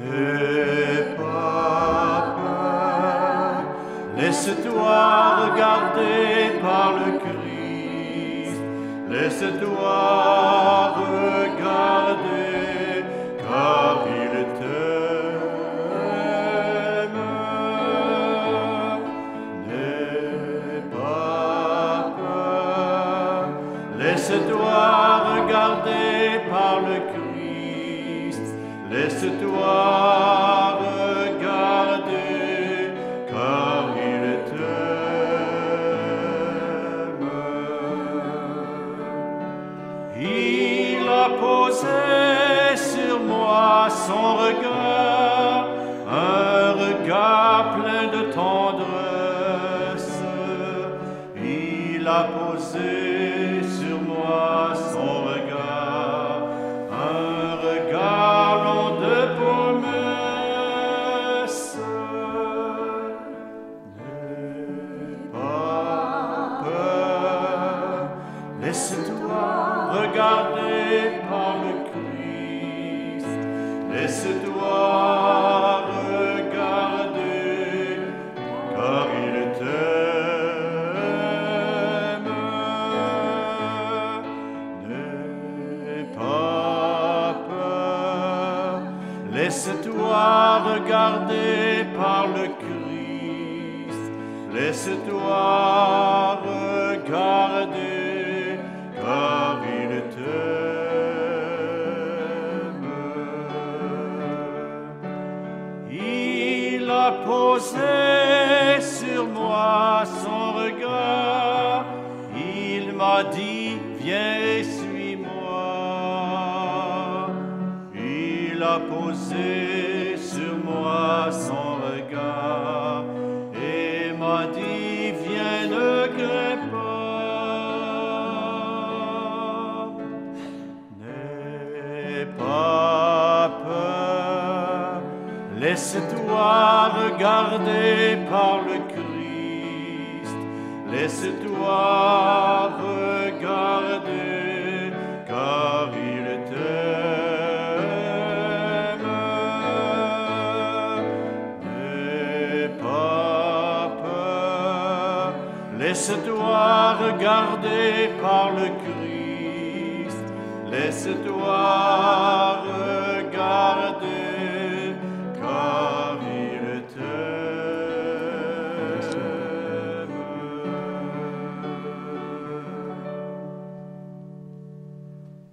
N'aie pas peur, laisse-toi regarder par le Christ, laisse-toi regarder, car il t'aime. N'aie pas peur, laisse-toi regarder par le Christ, laisse-toi regarder, car il t'aime. Il a posé sur moi son regard, un regard plein de tendresse. Il a posé sur moi son regard, un regard long de promesses. N'aie pas peur, laisse-toi regarder par le Christ, laisse-toi regarder, car il t'aime. N'aie pas peur, laisse-toi regarder par le Christ, laisse-toi regarder, car il t'aime. Il a posé sur moi son regard, il m'a dit, viens et suis-moi. Il a posé sur moi son regard et m'a dit, viens, ne crains pas. N'aie pas peur, laisse-toi regarder par le Christ, laisse-toi regarder, car il t'aime. N'aie pas peur, laisse-toi regarder par le Christ, laisse-toi regarder, car il t'aime.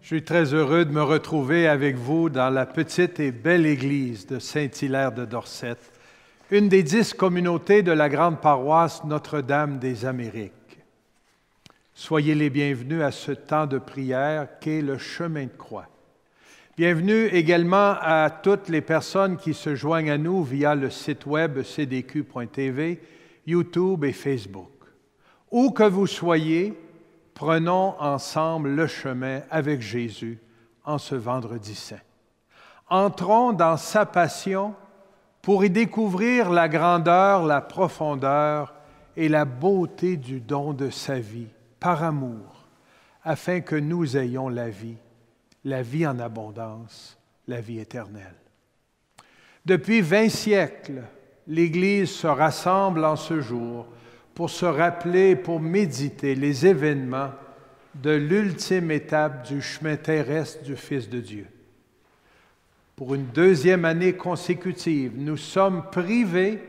Je suis très heureux de me retrouver avec vous dans la petite et belle église de Saint-Hilaire de Dorset, une des 10 communautés de la grande paroisse Notre-Dame des Amériques. Soyez les bienvenus à ce temps de prière qu'est le chemin de croix. Bienvenue également à toutes les personnes qui se joignent à nous via le site web cdq.tv, YouTube et Facebook. Où que vous soyez, prenons ensemble le chemin avec Jésus en ce vendredi saint. Entrons dans sa passion pour y découvrir la grandeur, la profondeur et la beauté du don de sa vie, par amour, afin que nous ayons la vie en abondance, la vie éternelle. Depuis 20 siècles, l'Église se rassemble en ce jour pour se rappeler, pour méditer les événements de l'ultime étape du chemin terrestre du Fils de Dieu. Pour une deuxième année consécutive, nous sommes privés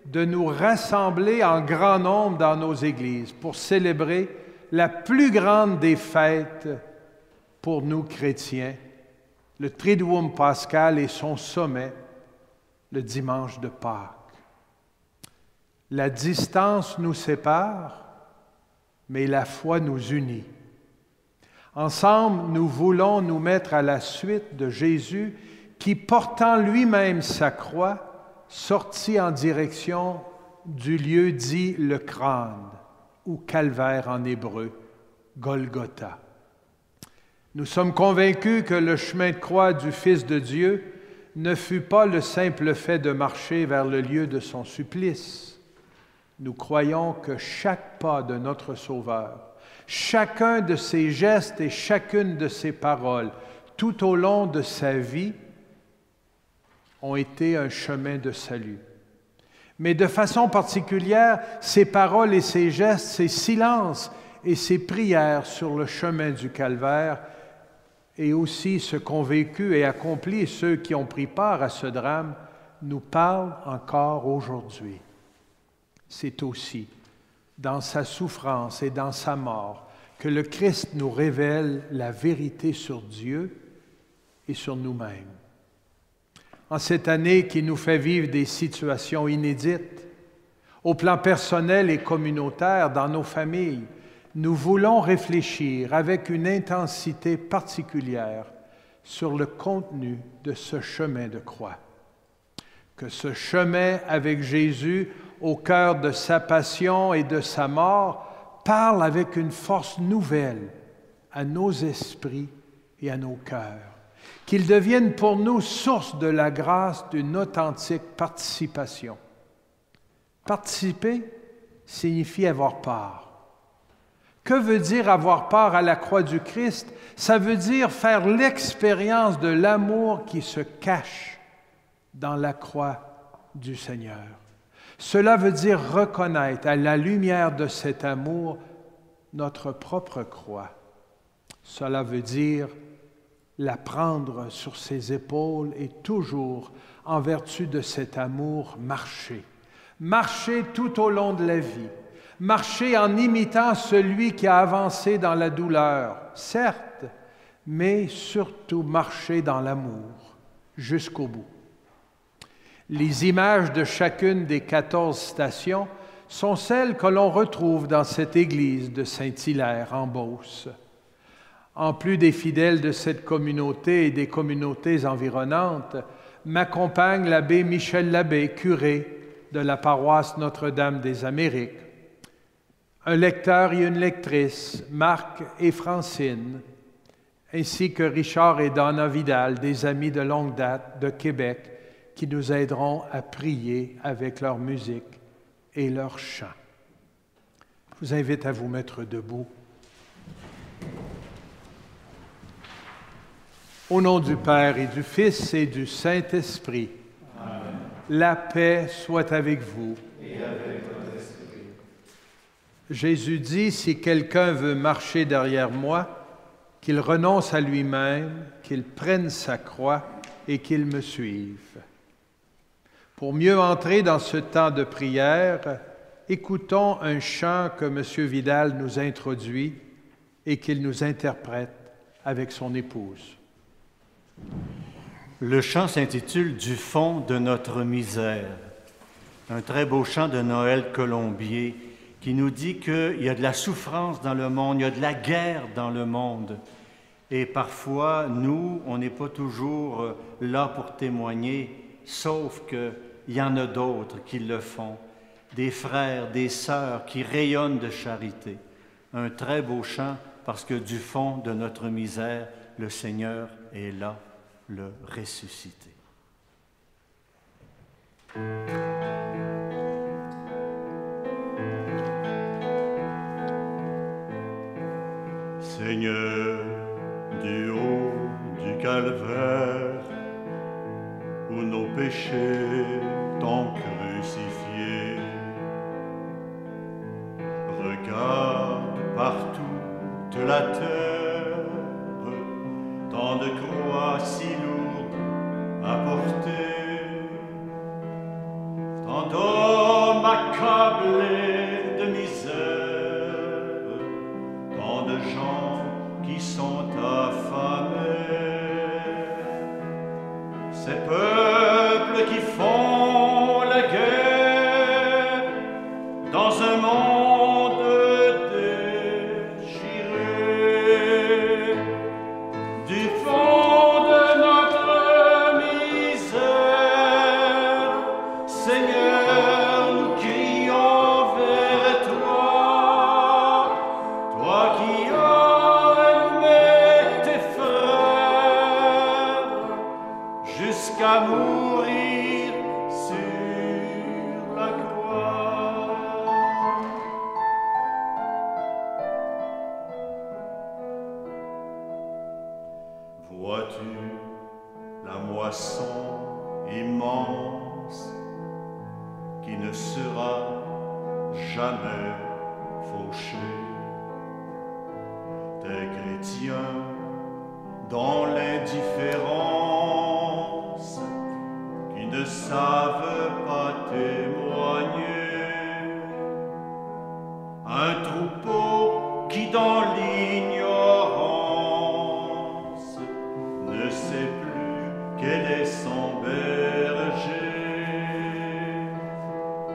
de nous rassembler en grand nombre dans nos églises pour célébrer la plus grande des fêtes pour nous chrétiens, le Triduum pascal et son sommet, le dimanche de Pâques. La distance nous sépare, mais la foi nous unit. Ensemble, nous voulons nous mettre à la suite de Jésus qui, portant lui-même sa croix, sortit en direction du lieu dit le crâne, ou calvaire en hébreu, Golgotha. Nous sommes convaincus que le chemin de croix du Fils de Dieu ne fut pas le simple fait de marcher vers le lieu de son supplice. Nous croyons que chaque pas de notre Sauveur, chacun de ses gestes et chacune de ses paroles, tout au long de sa vie, ont été un chemin de salut. Mais de façon particulière, ses paroles et ses gestes, ses silences et ses prières sur le chemin du calvaire, et aussi ce qu'ont vécu et accompli ceux qui ont pris part à ce drame, nous parlent encore aujourd'hui. C'est aussi dans sa souffrance et dans sa mort que le Christ nous révèle la vérité sur Dieu et sur nous-mêmes. En cette année qui nous fait vivre des situations inédites, au plan personnel et communautaire, dans nos familles, nous voulons réfléchir avec une intensité particulière sur le contenu de ce chemin de croix. Que ce chemin avec Jésus, au cœur de sa passion et de sa mort, parle avec une force nouvelle à nos esprits et à nos cœurs. Qu'il devienne pour nous source de la grâce d'une authentique participation. Participer signifie avoir part. Que veut dire avoir part à la croix du Christ? Ça veut dire faire l'expérience de l'amour qui se cache dans la croix du Seigneur. Cela veut dire reconnaître à la lumière de cet amour notre propre croix. Cela veut dire la prendre sur ses épaules et toujours, en vertu de cet amour, marcher. Marcher tout au long de la vie. Marcher en imitant celui qui a avancé dans la douleur, certes, mais surtout marcher dans l'amour, jusqu'au bout. Les images de chacune des 14 stations sont celles que l'on retrouve dans cette église de Saint-Hilaire en Beauce. En plus des fidèles de cette communauté et des communautés environnantes, m'accompagne l'abbé Michel Labbé, curé de la paroisse Notre-Dame des Amériques, un lecteur et une lectrice, Marc et Francine, ainsi que Richard et Donna Vidal, des amis de longue date de Québec, qui nous aideront à prier avec leur musique et leur chant. Je vous invite à vous mettre debout. Au nom du Père et du Fils et du Saint-Esprit, Amen. La paix soit avec vous. Et avec votre esprit. Jésus dit, si quelqu'un veut marcher derrière moi, qu'il renonce à lui-même, qu'il prenne sa croix et qu'il me suive. Pour mieux entrer dans ce temps de prière, écoutons un chant que M. Vidal nous introduit et qu'il nous interprète avec son épouse. Le chant s'intitule « Du fond de notre misère ». Un très beau chant de Noël Colombier qui nous dit qu'il y a de la souffrance dans le monde, il y a de la guerre dans le monde. Et parfois, nous, on n'est pas toujours là pour témoigner, sauf qu'il y en a d'autres qui le font. Des frères, des sœurs qui rayonnent de charité. Un très beau chant parce que du fond de notre misère, le Seigneur est là, le ressuscité. Seigneur, du haut du calvaire, où nos péchés t'ont crucifié, regarde partout la terre, tant de croix si lourdes à porter, tant d'hommes accablés de misère, tant de gens qui sont affamés, ces peuples qui font la guerre dans un monde déchiré. Du fond de notre misère, Seigneur, nous crions vers toi, toi qui as aimé tes frères jusqu'à mourir sur la croix. Vois-tu la moisson immense, qui ne sera jamais fauché. Des chrétiens dans l'indifférence, qui ne savent pas témoigner. Un troupeau qui dans l'ignorance ne sait plus quel est son berger,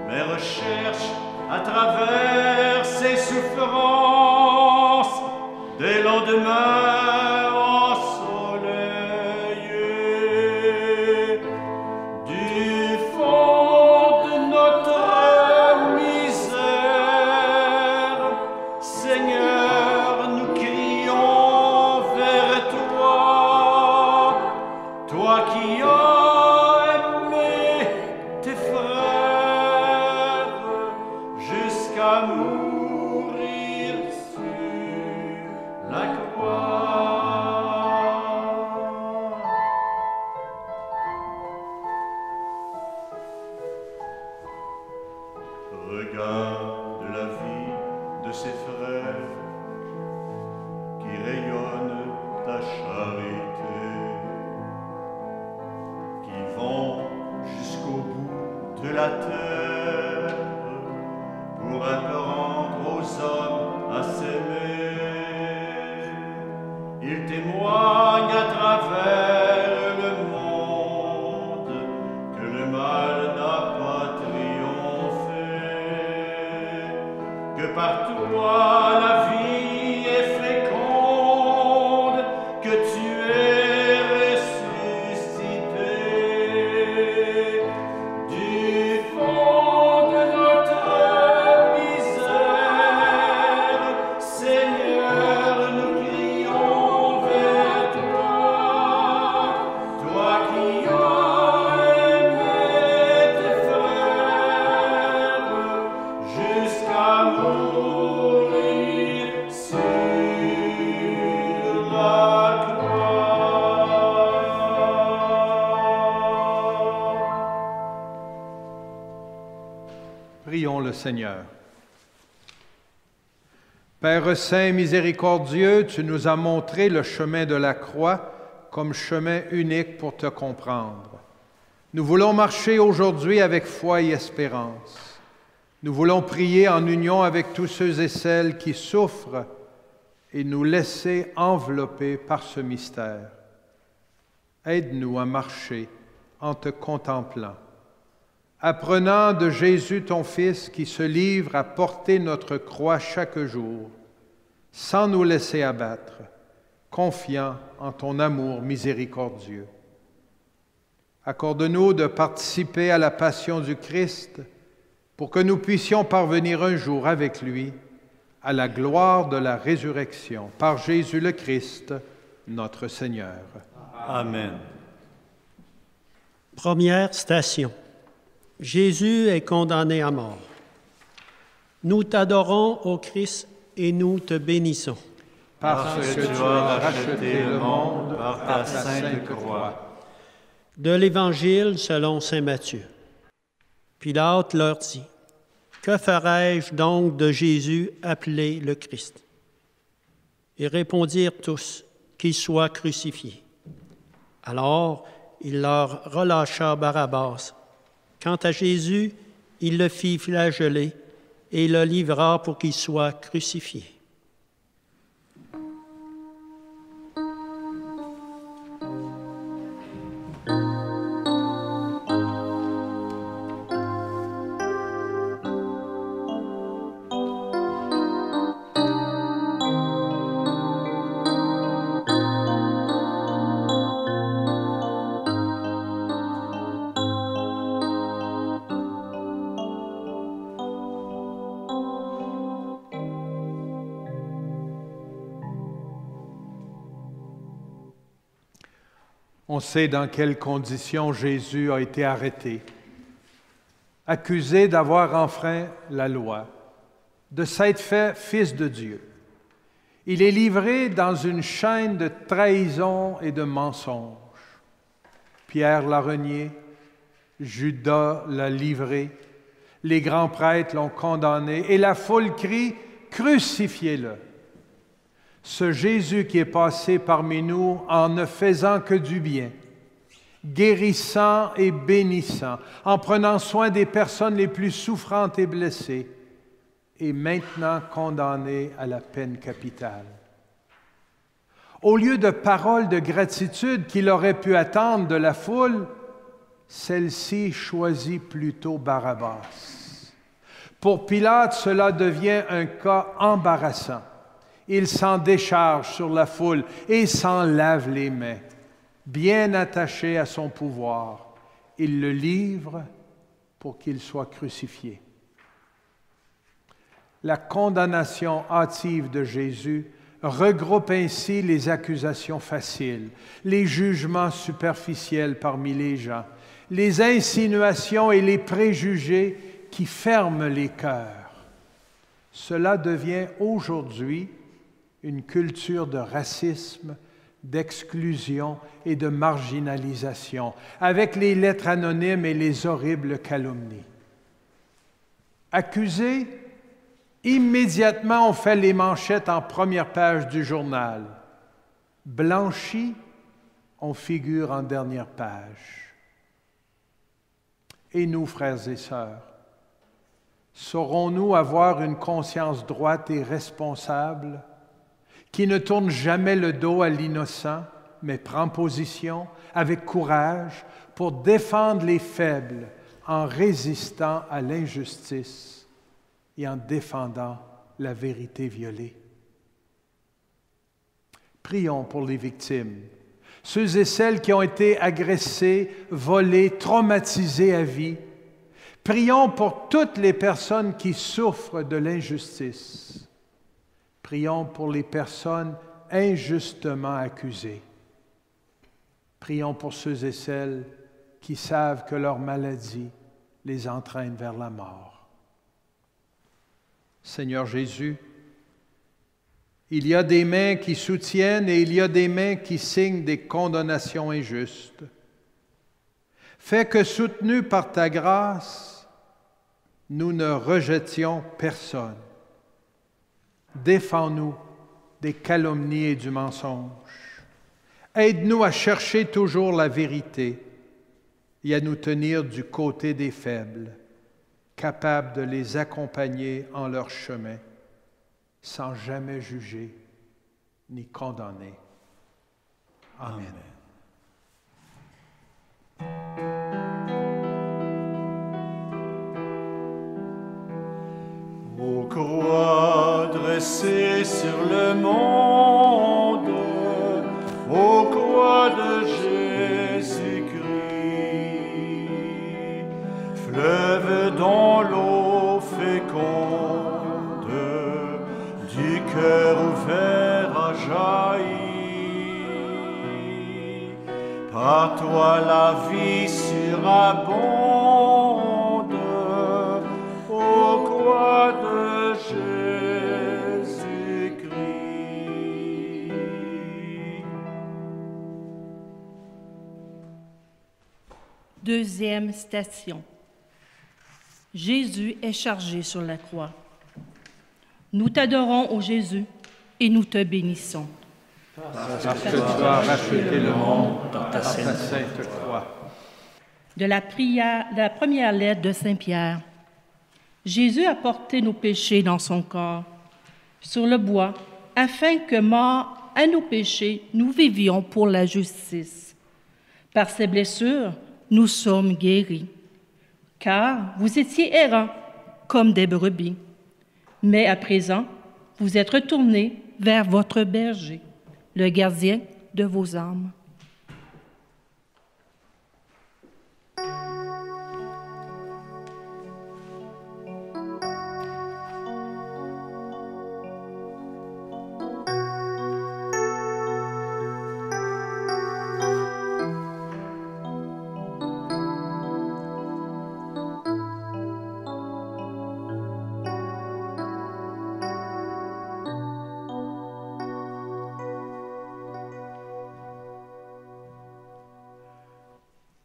mais recherche à travers ses souffrances des lendemains ensoleillés. Du fond de notre misère, Seigneur, nous crions vers toi, toi qui as aimé tes frères jusqu'à mourir sur la croix. Regarde la vie de ces frères qui rayonnent ta charité, qui vont jusqu'au bout de la terre pour apprendre aux hommes à s'aimer. Ils témoignent à travers le monde que le mal n'a pas triomphé, que par toi la vie est féconde, que tu es ressuscité. Du fond de notre misère, Seigneur, nous crions vers toi, toi qui as aimé tes frères jusqu'à mourir sur la croix. Prions le Seigneur. Père saint miséricordieux, tu nous as montré le chemin de la croix comme chemin unique pour te comprendre. Nous voulons marcher aujourd'hui avec foi et espérance. Nous voulons prier en union avec tous ceux et celles qui souffrent et nous laisser envelopper par ce mystère. Aide-nous à marcher en te contemplant, apprenant de Jésus ton Fils qui se livre à porter notre croix chaque jour, sans nous laisser abattre, confiant en ton amour miséricordieux. Accorde-nous de participer à la passion du Christ pour que nous puissions parvenir un jour avec lui à la gloire de la résurrection, par Jésus le Christ, notre Seigneur. Amen. Première station. Jésus est condamné à mort. Nous t'adorons, ô Christ, et nous te bénissons. Parce que tu as racheté le monde par ta sainte croix. De l'Évangile selon saint Matthieu. Pilate leur dit, « Que ferai-je donc de Jésus appelé le Christ? » Ils répondirent tous, « Qu'il soit crucifié. » Alors il leur relâcha Barabbas. Quant à Jésus, il le fit flageller et le livra pour qu'il soit crucifié. On sait dans quelles conditions Jésus a été arrêté, accusé d'avoir enfreint la loi, de s'être fait fils de Dieu. Il est livré dans une chaîne de trahison et de mensonges. Pierre l'a renié, Judas l'a livré, les grands prêtres l'ont condamné et la foule crie « Crucifiez-le ». Ce Jésus qui est passé parmi nous en ne faisant que du bien, guérissant et bénissant, en prenant soin des personnes les plus souffrantes et blessées, est maintenant condamné à la peine capitale. Au lieu de paroles de gratitude qu'il aurait pu attendre de la foule, celle-ci choisit plutôt Barabbas. Pour Pilate, cela devient un cas embarrassant. Il s'en décharge sur la foule et s'en lave les mains. Bien attaché à son pouvoir, il le livre pour qu'il soit crucifié. La condamnation hâtive de Jésus regroupe ainsi les accusations faciles, les jugements superficiels parmi les gens, les insinuations et les préjugés qui ferment les cœurs. Cela devient aujourd'hui une culture de racisme, d'exclusion et de marginalisation, avec les lettres anonymes et les horribles calomnies. Accusés, immédiatement on fait les manchettes en première page du journal. Blanchis, on figure en dernière page. Et nous, frères et sœurs, saurons-nous avoir une conscience droite et responsable qui ne tourne jamais le dos à l'innocent, mais prend position avec courage pour défendre les faibles en résistant à l'injustice et en défendant la vérité violée? Prions pour les victimes, ceux et celles qui ont été agressés, volés, traumatisés à vie. Prions pour toutes les personnes qui souffrent de l'injustice. Prions pour les personnes injustement accusées. Prions pour ceux et celles qui savent que leur maladie les entraîne vers la mort. Seigneur Jésus, il y a des mains qui soutiennent et il y a des mains qui signent des condamnations injustes. Fais que, soutenus par ta grâce, nous ne rejetions personne. Défends-nous des calomnies et du mensonge. Aide-nous à chercher toujours la vérité et à nous tenir du côté des faibles, capables de les accompagner en leur chemin, sans jamais juger ni condamner. Amen. Ô croix dressée sur le monde, ô croix de Jésus-Christ, fleuve dont l'eau féconde du cœur ouvert a jailli, par toi la vie surabonde, ô croix de Jésus-Christ. Deuxième station. Jésus est chargé sur la croix. Nous t'adorons, ô Jésus, et nous te bénissons. Parce que tu as racheté le monde dans ta sainte croix. De la première lettre de Saint Pierre. Jésus a porté nos péchés dans son corps, sur le bois, afin que, morts à nos péchés, nous vivions pour la justice. Par ses blessures, nous sommes guéris. Car vous étiez errants comme des brebis, mais à présent, vous êtes retournés vers votre berger, le gardien de vos âmes.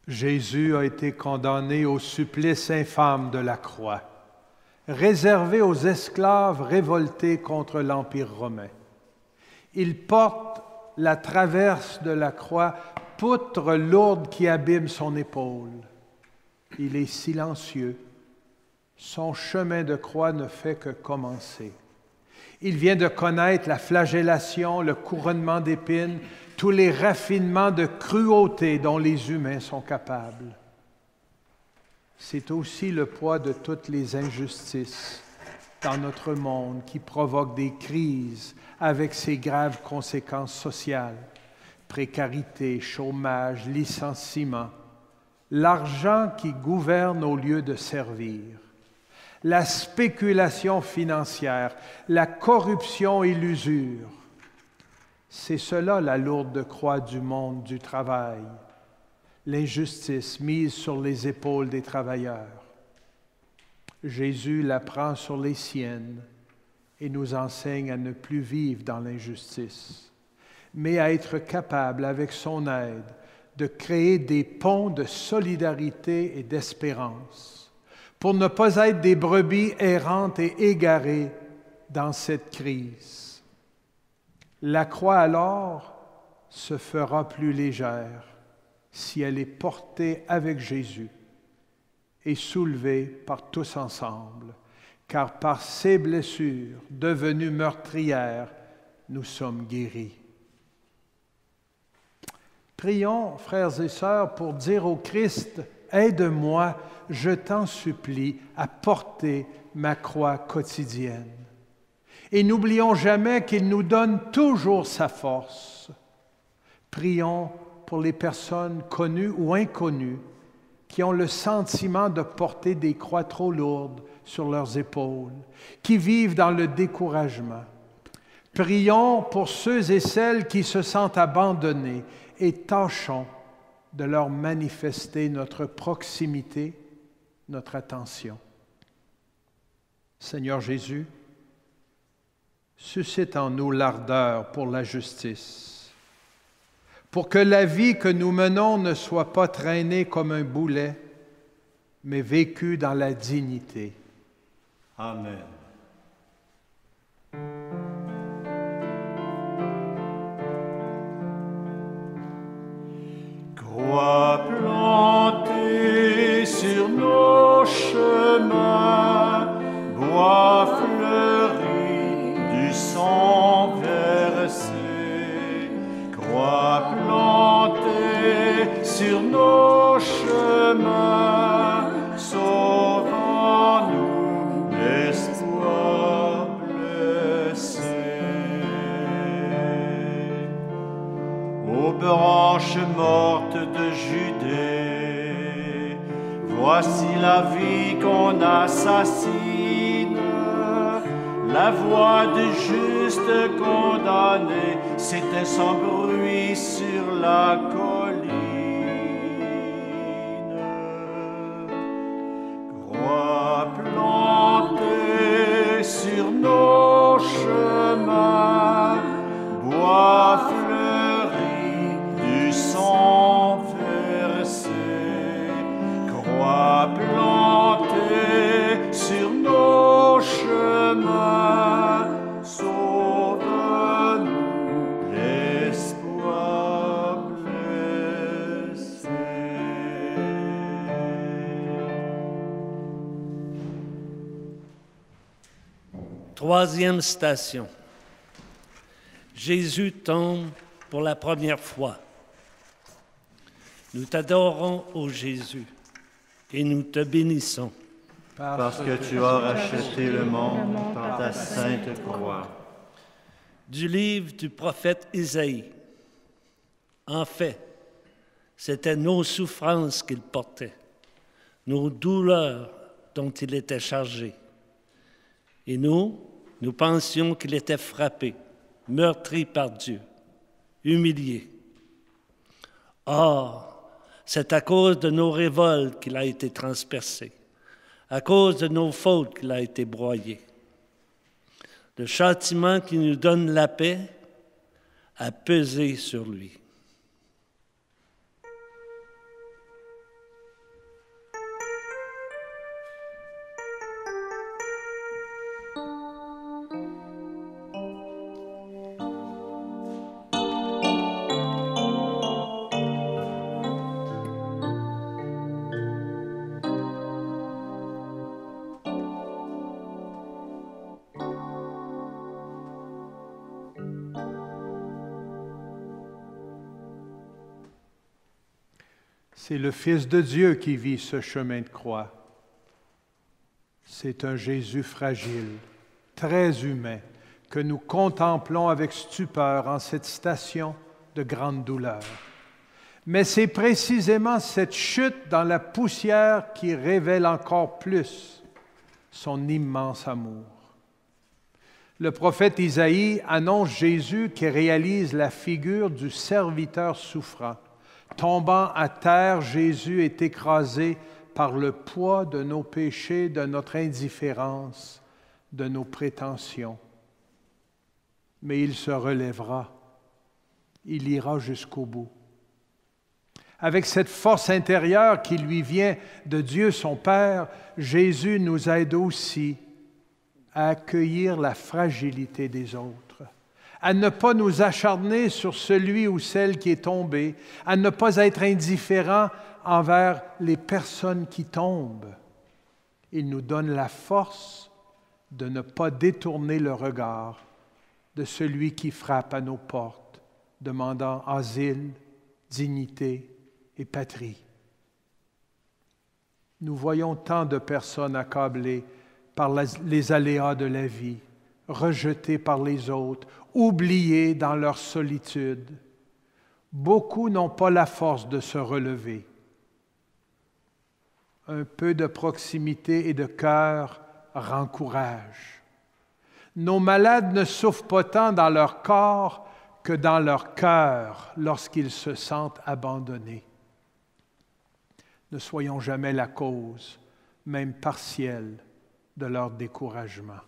Jésus a été condamné au supplice infâme de la croix, réservé aux esclaves révoltés contre l'Empire romain. Il porte la traverse de la croix, poutre lourde qui abîme son épaule. Il est silencieux. Son chemin de croix ne fait que commencer. Il vient de connaître la flagellation, le couronnement d'épines, tous les raffinements de cruauté dont les humains sont capables. C'est aussi le poids de toutes les injustices dans notre monde qui provoquent des crises avec ses graves conséquences sociales, précarité, chômage, licenciement, l'argent qui gouverne au lieu de servir, la spéculation financière, la corruption et l'usure. C'est cela la lourde croix du monde du travail, l'injustice mise sur les épaules des travailleurs. Jésus la prend sur les siennes et nous enseigne à ne plus vivre dans l'injustice, mais à être capable, avec son aide, de créer des ponts de solidarité et d'espérance, pour ne pas être des brebis errantes et égarées dans cette crise. La croix, alors, se fera plus légère si elle est portée avec Jésus et soulevée par tous ensemble, car par ses blessures, devenues meurtrières, nous sommes guéris. Prions, frères et sœurs, pour dire au Christ, « Aide-moi, je t'en supplie, à porter ma croix quotidienne. » Et n'oublions jamais qu'il nous donne toujours sa force. Prions pour les personnes connues ou inconnues qui ont le sentiment de porter des croix trop lourdes sur leurs épaules, qui vivent dans le découragement. Prions pour ceux et celles qui se sentent abandonnés et tâchons de leur manifester notre proximité, notre attention. Seigneur Jésus, suscite en nous l'ardeur pour la justice, pour que la vie que nous menons ne soit pas traînée comme un boulet, mais vécue dans la dignité. Amen. Croix plantée sur nos chemins, bois fleuri du sang versé. Croix plantée sur nos chemins, sauvant-nous l'espoir blessé. Aux branches mortes de Judée, voici la vie qu'on assassine. La voix du juste condamné s'éteint sans bruit sur la colline. Croix plantée sur nos chemins, bois fleuri du sang versé. Croix plantée sur nos chemins, sauve-nous l'espoir blessé. Troisième station. Jésus tombe pour la première fois. Nous t'adorons, ô Jésus, et nous te bénissons. Parce que tu as racheté le monde par ta sainte croix. Du livre du prophète Isaïe. En fait, c'était nos souffrances qu'il portait, nos douleurs dont il était chargé. Et nous pensions qu'il était frappé, meurtri par Dieu, humilié. Or, c'est à cause de nos révoltes qu'il a été transpercé, à cause de nos fautes qu'il a été broyé. Le châtiment qui nous donne la paix a pesé sur lui. C'est le Fils de Dieu qui vit ce chemin de croix. C'est un Jésus fragile, très humain, que nous contemplons avec stupeur en cette station de grande douleur. Mais c'est précisément cette chute dans la poussière qui révèle encore plus son immense amour. Le prophète Isaïe annonce Jésus qui réalise la figure du serviteur souffrant. Tombant à terre, Jésus est écrasé par le poids de nos péchés, de notre indifférence, de nos prétentions. Mais il se relèvera, il ira jusqu'au bout. Avec cette force intérieure qui lui vient de Dieu son Père, Jésus nous aide aussi à accueillir la fragilité des autres, à ne pas nous acharner sur celui ou celle qui est tombé, à ne pas être indifférent envers les personnes qui tombent. Il nous donne la force de ne pas détourner le regard de celui qui frappe à nos portes, demandant asile, dignité et patrie. Nous voyons tant de personnes accablées par les aléas de la vie, rejetées par les autres, oubliées dans leur solitude. Beaucoup n'ont pas la force de se relever. Un peu de proximité et de cœur rend courage. Nos malades ne souffrent pas tant dans leur corps que dans leur cœur lorsqu'ils se sentent abandonnés. Ne soyons jamais la cause, même partielle, de leur découragement.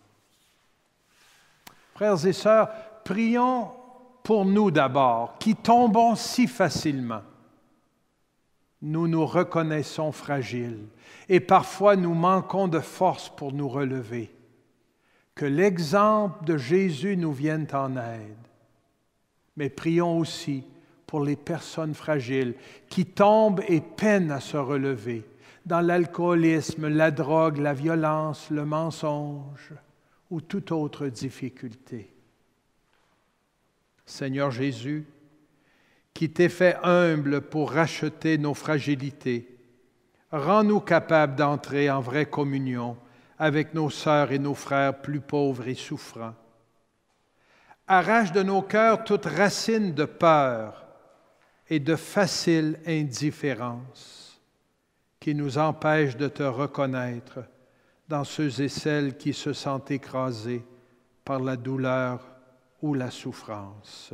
Frères et sœurs, prions pour nous d'abord, qui tombons si facilement. Nous nous reconnaissons fragiles et parfois nous manquons de force pour nous relever. Que l'exemple de Jésus nous vienne en aide. Mais prions aussi pour les personnes fragiles qui tombent et peinent à se relever dans l'alcoolisme, la drogue, la violence, le mensonge ou toute autre difficulté. Seigneur Jésus, qui t'es fait humble pour racheter nos fragilités, rends-nous capables d'entrer en vraie communion avec nos sœurs et nos frères plus pauvres et souffrants. Arrache de nos cœurs toute racine de peur et de facile indifférence qui nous empêche de te reconnaître dans ceux et celles qui se sentent écrasés par la douleur ou la souffrance.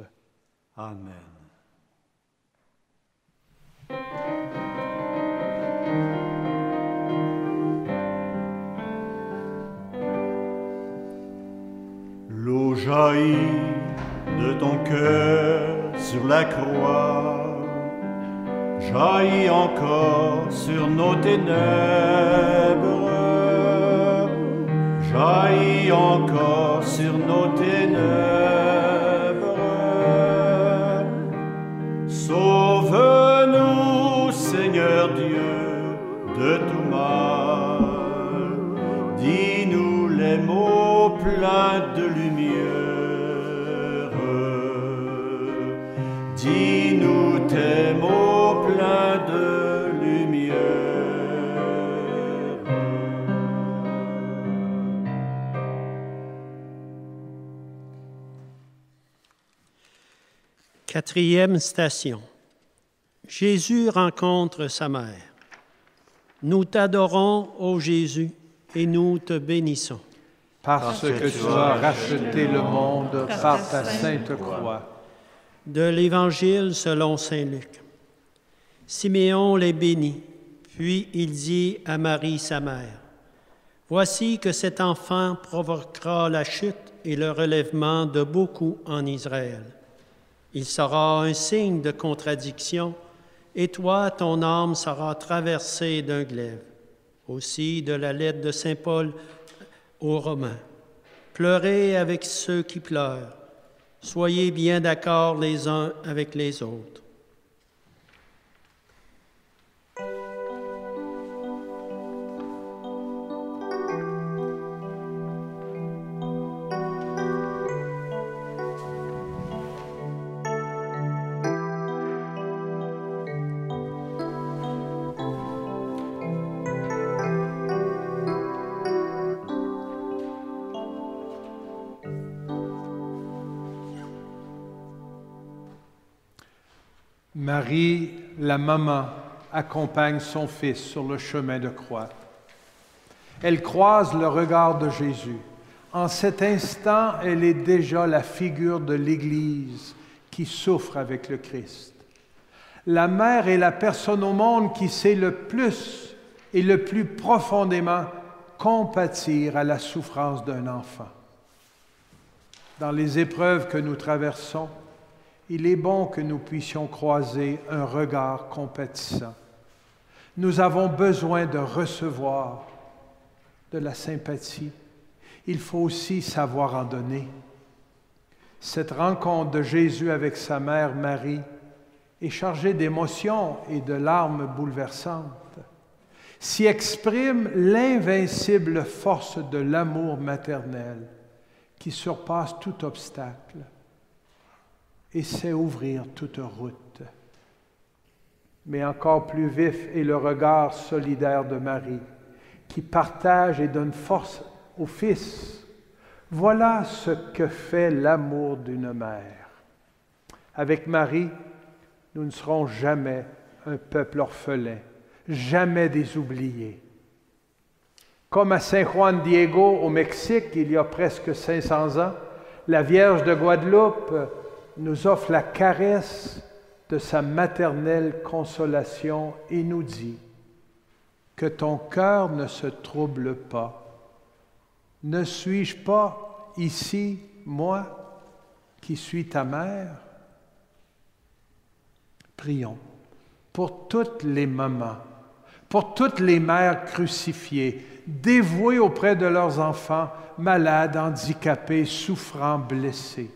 Amen. L'eau jaillit de ton cœur sur la croix, jaillit encore sur nos ténèbres, jaillit encore sur nos ténèbres. Sauve-nous, Seigneur Dieu, de tout mal. Dis-nous les mots pleins de lumière. Dis-nous tes mots pleins de lumière. Quatrième station. Jésus rencontre sa mère. Nous t'adorons, ô Jésus, et nous te bénissons. Parce que tu as racheté le monde par ta sainte croix. De l'Évangile selon saint Luc. Siméon les bénit, puis il dit à Marie sa mère, « Voici que cet enfant provoquera la chute et le relèvement de beaucoup en Israël. Il sera un signe de contradiction, et toi, ton âme sera traversée d'un glaive. » Aussi de la lettre de saint Paul aux Romains. « Pleurez avec ceux qui pleurent. Soyez bien d'accord les uns avec les autres. » Marie, la maman, accompagne son fils sur le chemin de croix. Elle croise le regard de Jésus. En cet instant, elle est déjà la figure de l'Église qui souffre avec le Christ. La mère est la personne au monde qui sait le plus et le plus profondément compatir à la souffrance d'un enfant. Dans les épreuves que nous traversons, il est bon que nous puissions croiser un regard compatissant. Nous avons besoin de recevoir de la sympathie. Il faut aussi savoir en donner. Cette rencontre de Jésus avec sa mère Marie est chargée d'émotions et de larmes bouleversantes. S'y exprime l'invincible force de l'amour maternel qui surpasse tout obstacle et sait ouvrir toute route. Mais encore plus vif est le regard solidaire de Marie, qui partage et donne force au Fils. Voilà ce que fait l'amour d'une mère. Avec Marie, nous ne serons jamais un peuple orphelin, jamais des oubliés. Comme à San Juan Diego, au Mexique, il y a presque 500 ans, la Vierge de Guadeloupe nous offre la caresse de sa maternelle consolation et nous dit « Que ton cœur ne se trouble pas. Ne suis-je pas ici, moi, qui suis ta mère? » Prions pour toutes les mamans, pour toutes les mères crucifiées, dévouées auprès de leurs enfants, malades, handicapés, souffrants, blessés.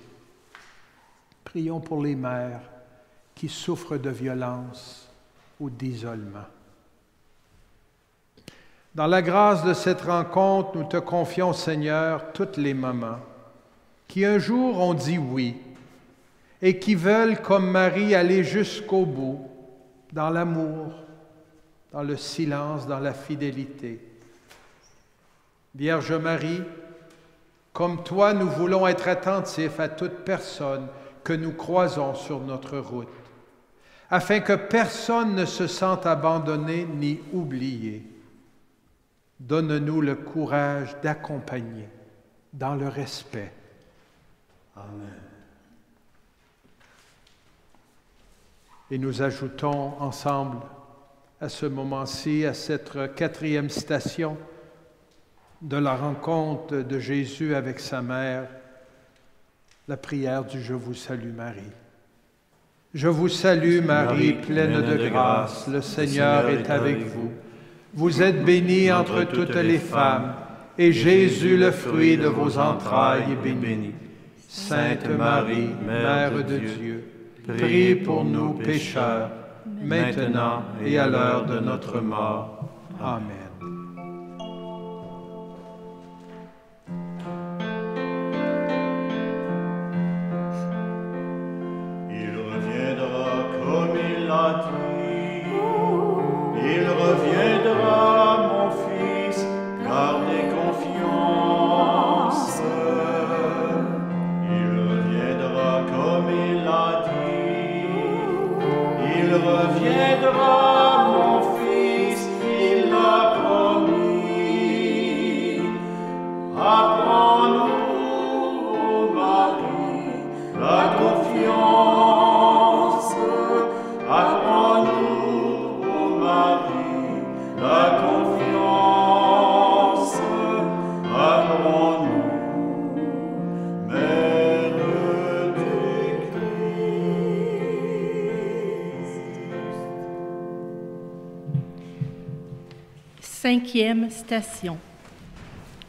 Prions pour les mères qui souffrent de violence ou d'isolement. Dans la grâce de cette rencontre, nous te confions, Seigneur, toutes les mamans qui un jour ont dit oui et qui veulent, comme Marie, aller jusqu'au bout, dans l'amour, dans le silence, dans la fidélité. Vierge Marie, comme toi, nous voulons être attentifs à toute personne que nous croisons sur notre route, afin que personne ne se sente abandonné ni oublié. Donne-nous le courage d'accompagner dans le respect. Amen. Et nous ajoutons ensemble à ce moment-ci, à cette 4e station de la rencontre de Jésus avec sa mère, la prière du « Je vous salue Marie ». Je vous salue Marie, pleine de grâce, le Seigneur est avec vous. Vous êtes bénie entre toutes les femmes, et Jésus, le fruit de vos entrailles, est béni. Sainte Marie, Mère de Dieu, priez pour nous pécheurs, maintenant et à l'heure de notre mort. Amen. Il reviendra comme il l'a dit. Il reviendra, mon fils, gardez confiance. Il reviendra comme il l'a dit. Il reviendra, mon fils, il l'a promis. Apprends-nous, ô Marie, la confiance. Apprends-nous, ô Marie, la confiance. Apprends-nous, Mère du Christ. 5e station.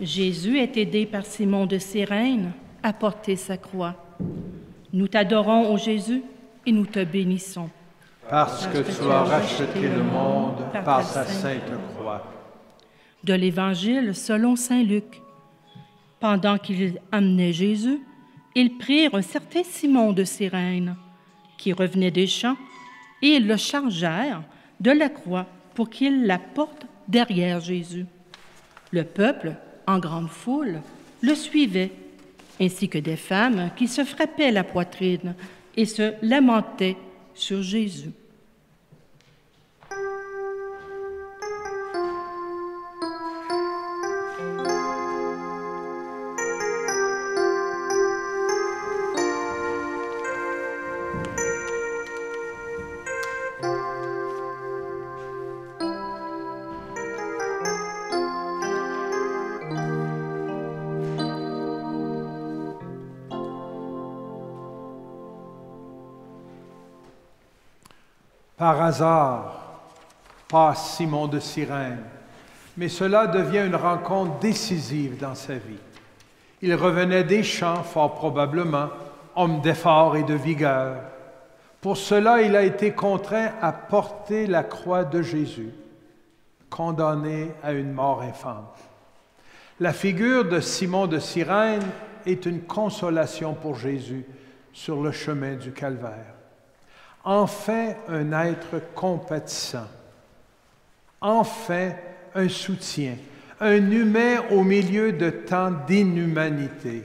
Jésus est aidé par Simon de Cyrène à porter sa croix. Nous t'adorons, ô Jésus, et nous te bénissons. Parce que tu as racheté le monde par ta sainte croix. De l'Évangile selon saint Luc. Pendant qu'ils amenaient Jésus, ils prirent un certain Simon de Cyrène, qui revenait des champs, et ils le chargèrent de la croix pour qu'il la porte derrière Jésus. Le peuple, en grande foule, le suivait, ainsi que des femmes qui se frappaient la poitrine et se lamentaient sur Jésus. Par hasard, passe Simon de Cyrène, mais cela devient une rencontre décisive dans sa vie. Il revenait des champs, fort probablement, homme d'effort et de vigueur. Pour cela, il a été contraint à porter la croix de Jésus, condamné à une mort infâme. La figure de Simon de Cyrène est une consolation pour Jésus sur le chemin du calvaire. Enfin un être compatissant, enfin un soutien, un humain au milieu de tant d'inhumanité.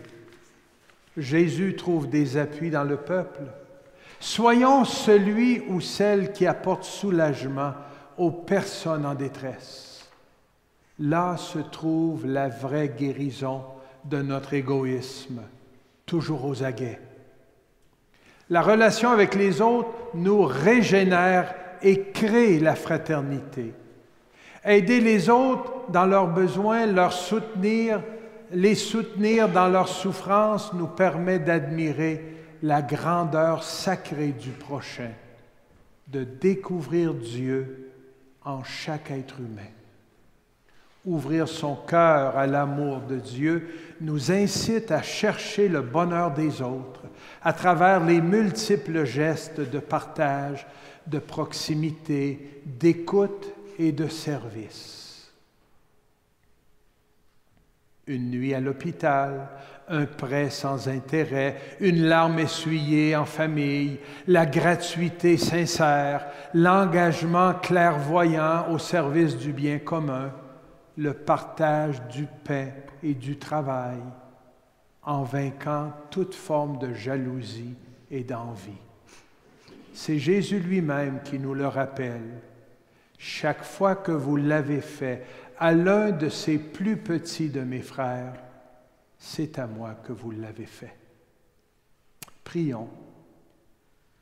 Jésus trouve des appuis dans le peuple. Soyons celui ou celle qui apporte soulagement aux personnes en détresse. Là se trouve la vraie guérison de notre égoïsme, toujours aux aguets. La relation avec les autres nous régénère et crée la fraternité. Aider les autres dans leurs besoins, les soutenir dans leurs souffrances nous permet d'admirer la grandeur sacrée du prochain, de découvrir Dieu en chaque être humain. Ouvrir son cœur à l'amour de Dieu nous incite à chercher le bonheur des autres à travers les multiples gestes de partage, de proximité, d'écoute et de service. Une nuit à l'hôpital, un prêt sans intérêt, une larme essuyée en famille, la gratuité sincère, l'engagement clairvoyant au service du bien commun, le partage du pain et du travail, en vainquant toute forme de jalousie et d'envie. C'est Jésus lui-même qui nous le rappelle. Chaque fois que vous l'avez fait à l'un de ces plus petits de mes frères, c'est à moi que vous l'avez fait. Prions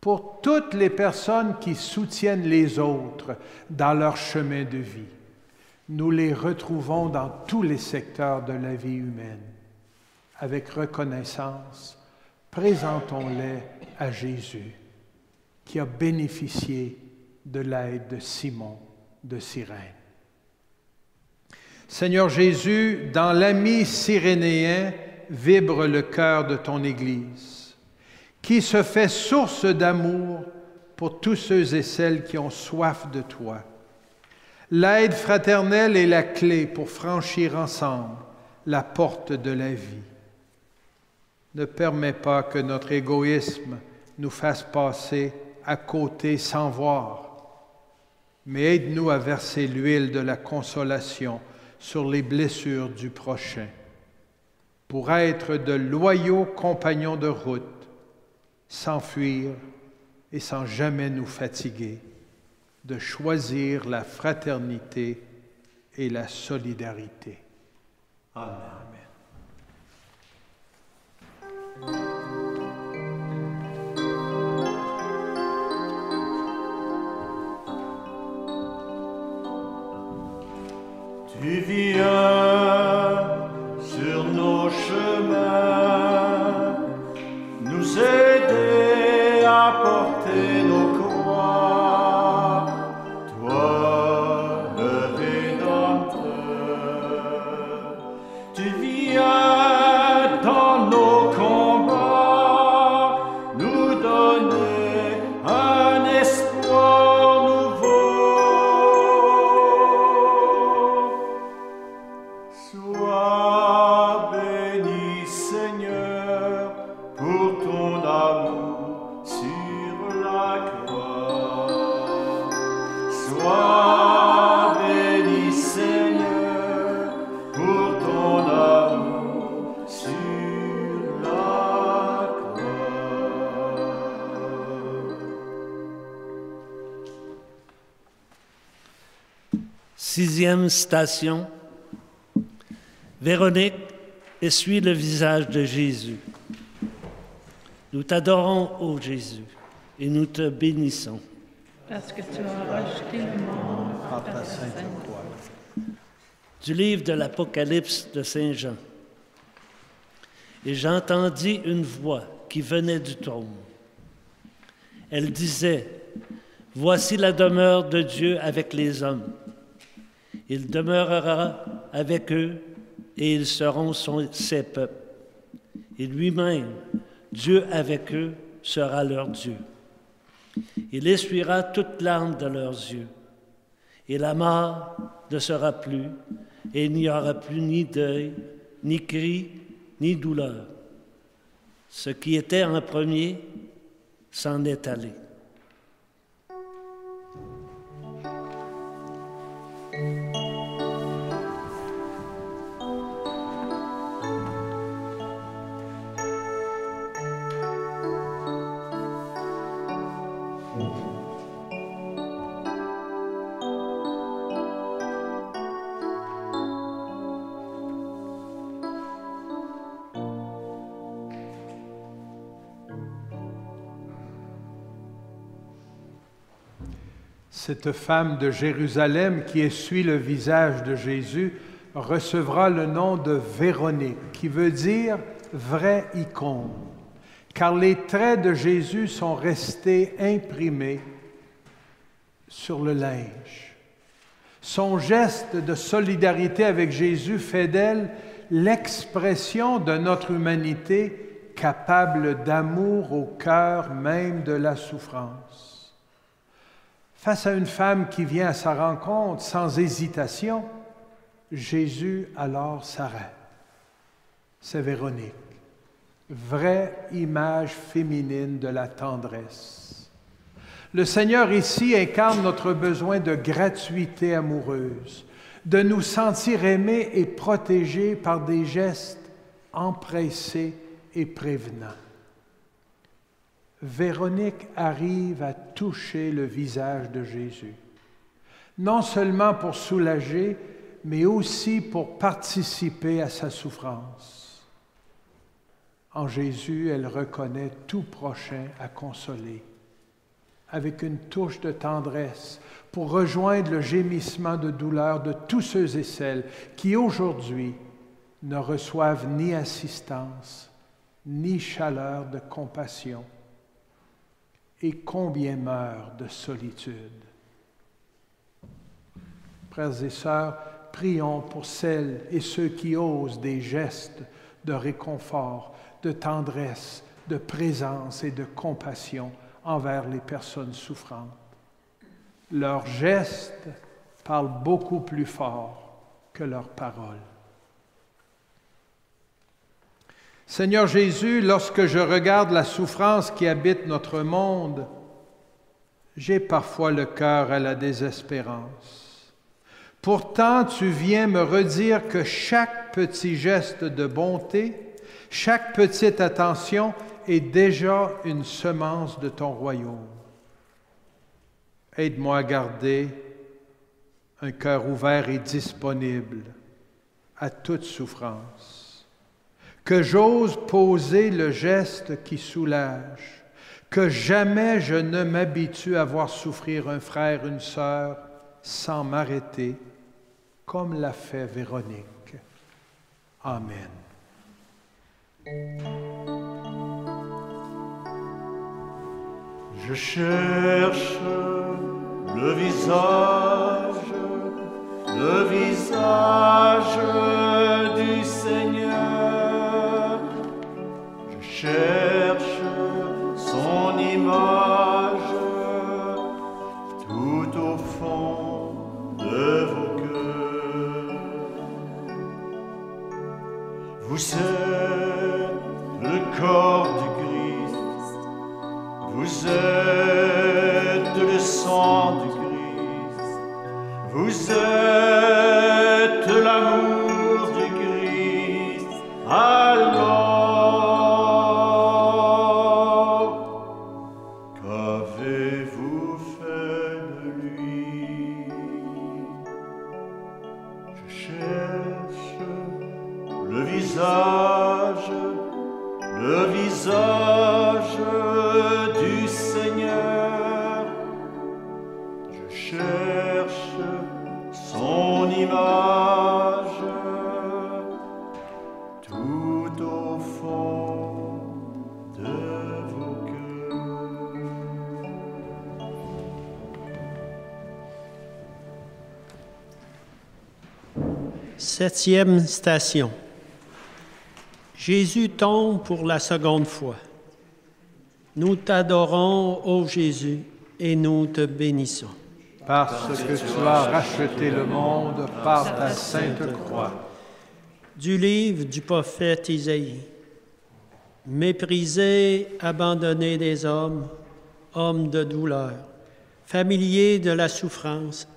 pour toutes les personnes qui soutiennent les autres dans leur chemin de vie. Nous les retrouvons dans tous les secteurs de la vie humaine. Avec reconnaissance, présentons-les à Jésus, qui a bénéficié de l'aide de Simon de Cyrène. Seigneur Jésus, dans l'ami cyrénéen vibre le cœur de ton Église, qui se fait source d'amour pour tous ceux et celles qui ont soif de toi. L'aide fraternelle est la clé pour franchir ensemble la porte de la vie. Ne permets pas que notre égoïsme nous fasse passer à côté sans voir, mais aide-nous à verser l'huile de la consolation sur les blessures du prochain, pour être de loyaux compagnons de route, sans fuir et sans jamais nous fatiguer, de choisir la fraternité et la solidarité. Amen. Tu viens sur nos chemins nous aider à porter nos croix, toi le Rédempteur. Tu viens dans nos combats nous donner un espoir nouveau. Sois béni, Seigneur, pour ton amour sur la croix. Sois béni, Seigneur, pour ton amour sur la croix. 6e station. Véronique essuie le visage de Jésus. Nous t'adorons, ô Jésus, et nous te bénissons. Parce que tu as racheté le monde par ta sainte croix. Du livre de l'Apocalypse de Saint Jean. Et j'entendis une voix qui venait du trône. Elle disait, « Voici la demeure de Dieu avec les hommes. Il demeurera avec eux et ils seront ses peuples. Et lui-même, Dieu avec eux, sera leur Dieu. Il essuiera toute larme de leurs yeux. Et la mort ne sera plus, et il n'y aura plus ni deuil, ni cri, ni douleur. Ce qui était en premier s'en est allé. » Cette femme de Jérusalem qui essuie le visage de Jésus recevra le nom de Véronique, qui veut dire « vraie icône », car les traits de Jésus sont restés imprimés sur le linge. Son geste de solidarité avec Jésus fait d'elle l'expression de notre humanité capable d'amour au cœur même de la souffrance. Face à une femme qui vient à sa rencontre sans hésitation, Jésus alors s'arrête. C'est Véronique, vraie image féminine de la tendresse. Le Seigneur ici incarne notre besoin de gratuité amoureuse, de nous sentir aimés et protégés par des gestes empressés et prévenants. Véronique arrive à toucher le visage de Jésus, non seulement pour soulager, mais aussi pour participer à sa souffrance. En Jésus, elle reconnaît tout prochain à consoler, avec une touche de tendresse, pour rejoindre le gémissement de douleur de tous ceux et celles qui aujourd'hui ne reçoivent ni assistance, ni chaleur de compassion, et combien meurent de solitude. Frères et sœurs, prions pour celles et ceux qui osent des gestes de réconfort, de tendresse, de présence et de compassion envers les personnes souffrantes. Leurs gestes parlent beaucoup plus fort que leurs paroles. Seigneur Jésus, lorsque je regarde la souffrance qui habite notre monde, j'ai parfois le cœur à la désespérance. Pourtant, tu viens me redire que chaque petit geste de bonté, chaque petite attention est déjà une semence de ton royaume. Aide-moi à garder un cœur ouvert et disponible à toute souffrance. Que j'ose poser le geste qui soulage, que jamais je ne m'habitue à voir souffrir un frère, une sœur, sans m'arrêter, comme l'a fait Véronique. Amen. Je cherche le visage du Seigneur. Je cherche son image tout au fond de vos cœurs. Vous êtes le corps du Christ, vous êtes le sang du Christ, vous êtes l'amour du Christ. Alors, qu'avez-vous fait de lui? visage du Seigneur. Je cherche son image tout au fond de vos cœurs. Septième station. Jésus tombe pour la seconde fois. Nous t'adorons, ô Jésus, et nous te bénissons. Parce que tu as racheté le monde par ta sainte croix. Du livre du prophète Isaïe. Méprisé, abandonné des hommes, homme de douleur, familier de la souffrance,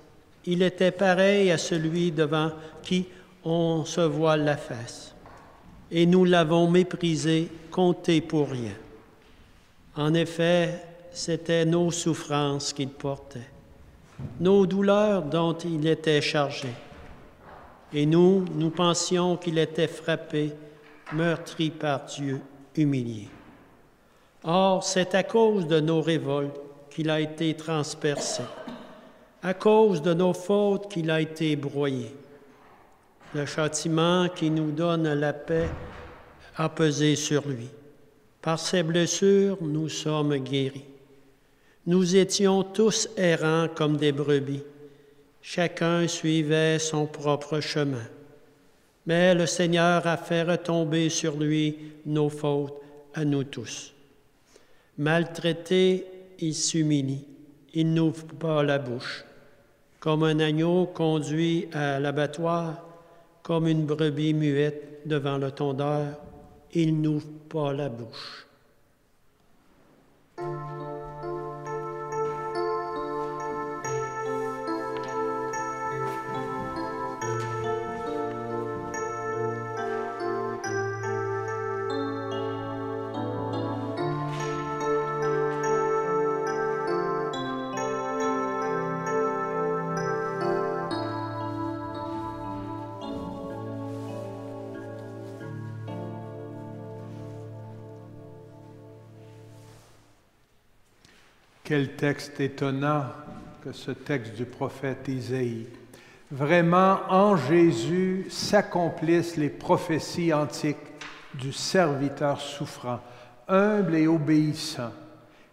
il était pareil à celui devant qui on se voile la face. Et nous l'avons méprisé, compté pour rien. En effet, c'était nos souffrances qu'il portait, nos douleurs dont il était chargé. Et nous pensions qu'il était frappé, meurtri par Dieu, humilié. Or, c'est à cause de nos révoltes qu'il a été transpercé, à cause de nos fautes qu'il a été broyé. Le châtiment qui nous donne la paix a pesé sur lui. Par ses blessures, nous sommes guéris. Nous étions tous errants comme des brebis. Chacun suivait son propre chemin. Mais le Seigneur a fait retomber sur lui nos fautes à nous tous. Maltraité, il s'humilie. Il n'ouvre pas la bouche. Comme un agneau conduit à l'abattoir, comme une brebis muette devant le tondeur, il n'ouvre pas la bouche. Quel texte étonnant que ce texte du prophète Isaïe. Vraiment, en Jésus s'accomplissent les prophéties antiques du serviteur souffrant, humble et obéissant,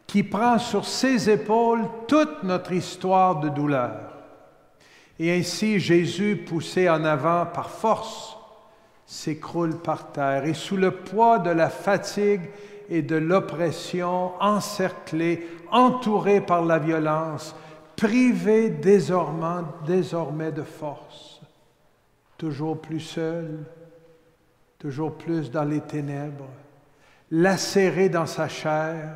qui prend sur ses épaules toute notre histoire de douleur. Et ainsi, Jésus, poussé en avant par force, s'écroule par terre et sous le poids de la fatigue et de l'oppression, encerclé, entouré par la violence, privé désormais de force, toujours plus seul, toujours plus dans les ténèbres, lacéré dans sa chair,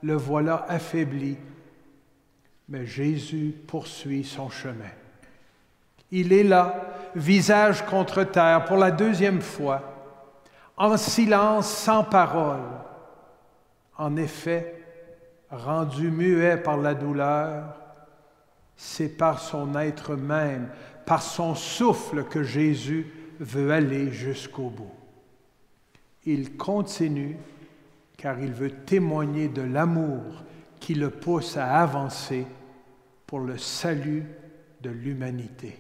le voilà affaibli. Mais Jésus poursuit son chemin. Il est là, visage contre terre, pour la deuxième fois, en silence, sans parole. En effet, rendu muet par la douleur, c'est par son être même, par son souffle que Jésus veut aller jusqu'au bout. Il continue car il veut témoigner de l'amour qui le pousse à avancer pour le salut de l'humanité.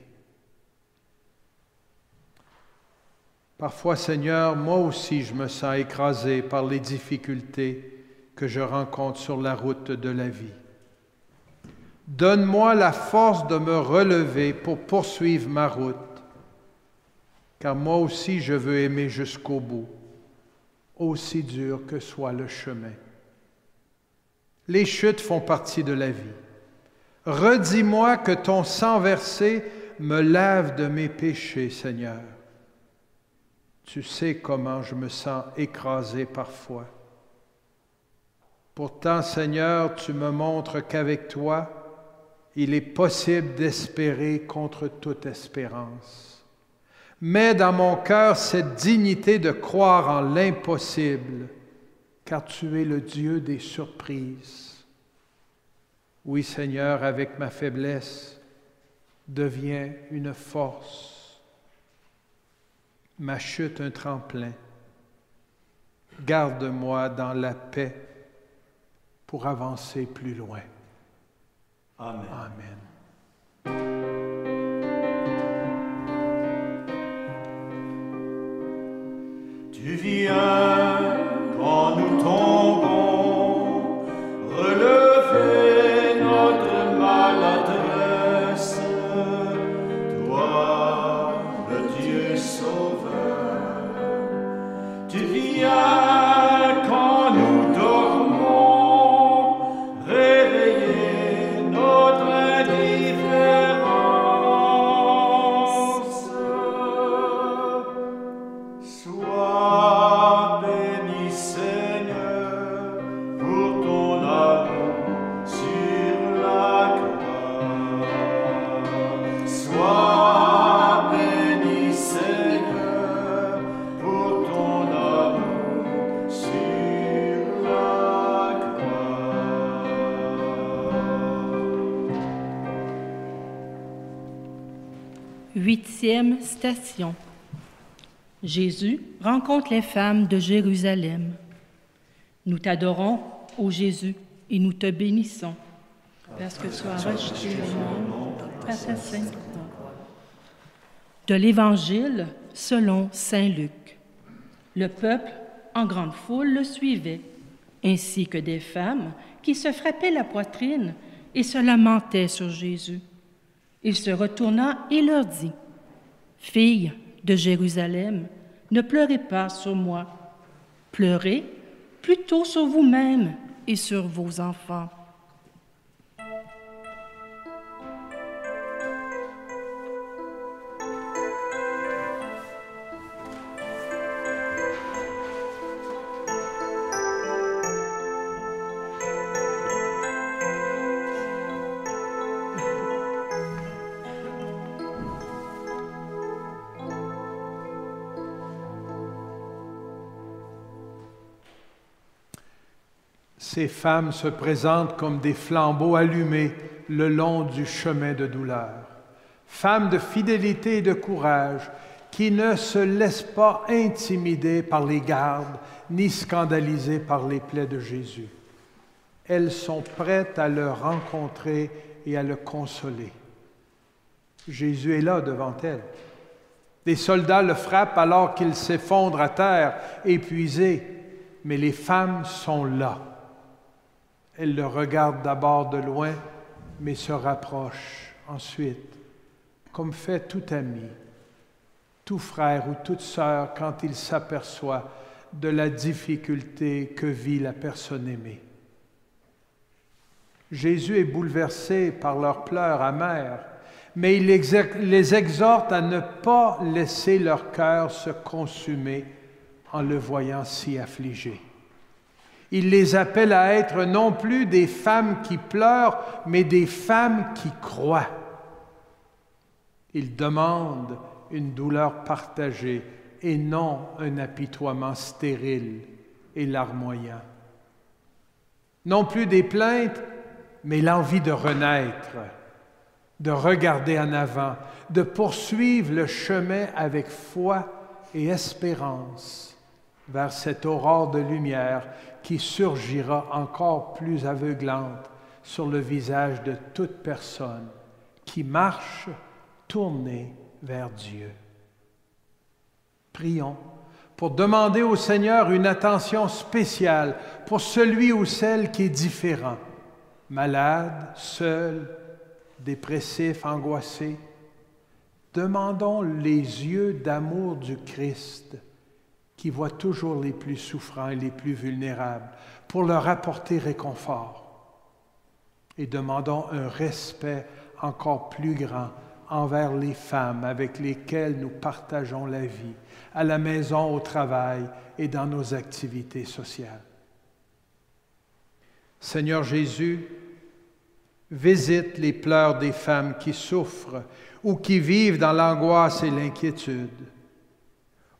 Parfois, Seigneur, moi aussi je me sens écrasé par les difficultés que je rencontre sur la route de la vie. Donne-moi la force de me relever pour poursuivre ma route, car moi aussi je veux aimer jusqu'au bout, aussi dur que soit le chemin. Les chutes font partie de la vie. Redis-moi que ton sang versé me lave de mes péchés, Seigneur. Tu sais comment je me sens écrasé parfois. Pourtant, Seigneur, tu me montres qu'avec toi, il est possible d'espérer contre toute espérance. Mets dans mon cœur cette dignité de croire en l'impossible, car tu es le Dieu des surprises. Oui, Seigneur, avec ma faiblesse, deviens une force. ma chute un tremplin. Garde-moi dans la paix pour avancer plus loin. Amen. Amen. Tu viens quand nous tombons, relever notre maladresse. Toi, le Dieu sauveur, tu viens quand nous dormons, réveiller notre indifférence. Sois béni, Seigneur, pour ton amour sur la croix. Sois béni, Seigneur, pour ton amour sur la croix. 8e station. Jésus rencontre les femmes de Jérusalem. Nous t'adorons, ô Jésus, et nous te bénissons, parce que tu as rejeté le monde à ta sainte croix. De l'Évangile selon saint Luc. Le peuple, en grande foule, le suivait, ainsi que des femmes qui se frappaient la poitrine et se lamentaient sur Jésus. Il se retourna et leur dit, « Filles de Jérusalem, ne pleurez pas sur moi, pleurez plutôt sur vous-mêmes et sur vos enfants. » Ces femmes se présentent comme des flambeaux allumés le long du chemin de douleur. Femmes de fidélité et de courage qui ne se laissent pas intimider par les gardes ni scandaliser par les plaies de Jésus. Elles sont prêtes à le rencontrer et à le consoler. Jésus est là devant elles. Des soldats le frappent alors qu'il s'effondre à terre, épuisé, mais les femmes sont là. Elles le regardent d'abord de loin, mais se rapprochent ensuite, comme fait tout ami, tout frère ou toute sœur quand il s'aperçoit de la difficulté que vit la personne aimée. Jésus est bouleversé par leurs pleurs amers, mais il les exhorte à ne pas laisser leur cœur se consumer en le voyant si affligé. Il les appelle à être non plus des femmes qui pleurent, mais des femmes qui croient. Il demande une douleur partagée et non un apitoiement stérile et larmoyant. Non plus des plaintes, mais l'envie de renaître, de regarder en avant, de poursuivre le chemin avec foi et espérance vers cette aurore de lumière qui surgira encore plus aveuglante sur le visage de toute personne qui marche tournée vers Dieu. Prions pour demander au Seigneur une attention spéciale pour celui ou celle qui est différent, malade, seul, dépressif, angoissé. Demandons les yeux d'amour du Christ qui voit toujours les plus souffrants et les plus vulnérables, pour leur apporter réconfort. Et demandons un respect encore plus grand envers les femmes avec lesquelles nous partageons la vie, à la maison, au travail et dans nos activités sociales. Seigneur Jésus, visite les pleurs des femmes qui souffrent ou qui vivent dans l'angoisse et l'inquiétude.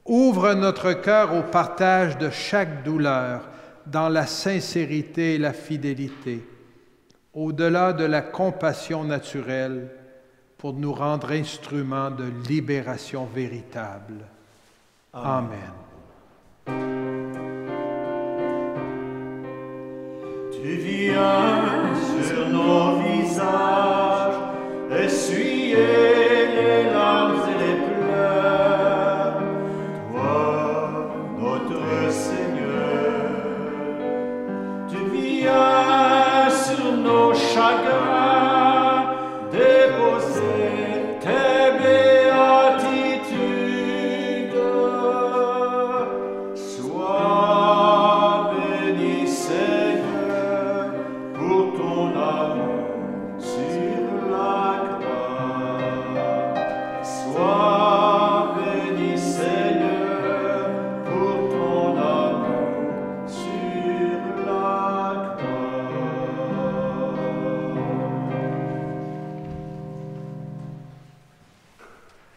Ouvre notre cœur au partage de chaque douleur dans la sincérité et la fidélité, au-delà de la compassion naturelle, pour nous rendre instruments de libération véritable. Amen. Tu viens sur nos visages, essuyer les larmes et les pleurs. Toi, notre Seigneur, tu viens sur nos chagrins, déposer tes béatitudes. Sois béni, Seigneur, pour ton amour sur la croix. Sois béni, Seigneur, pour ton amour sur la croix.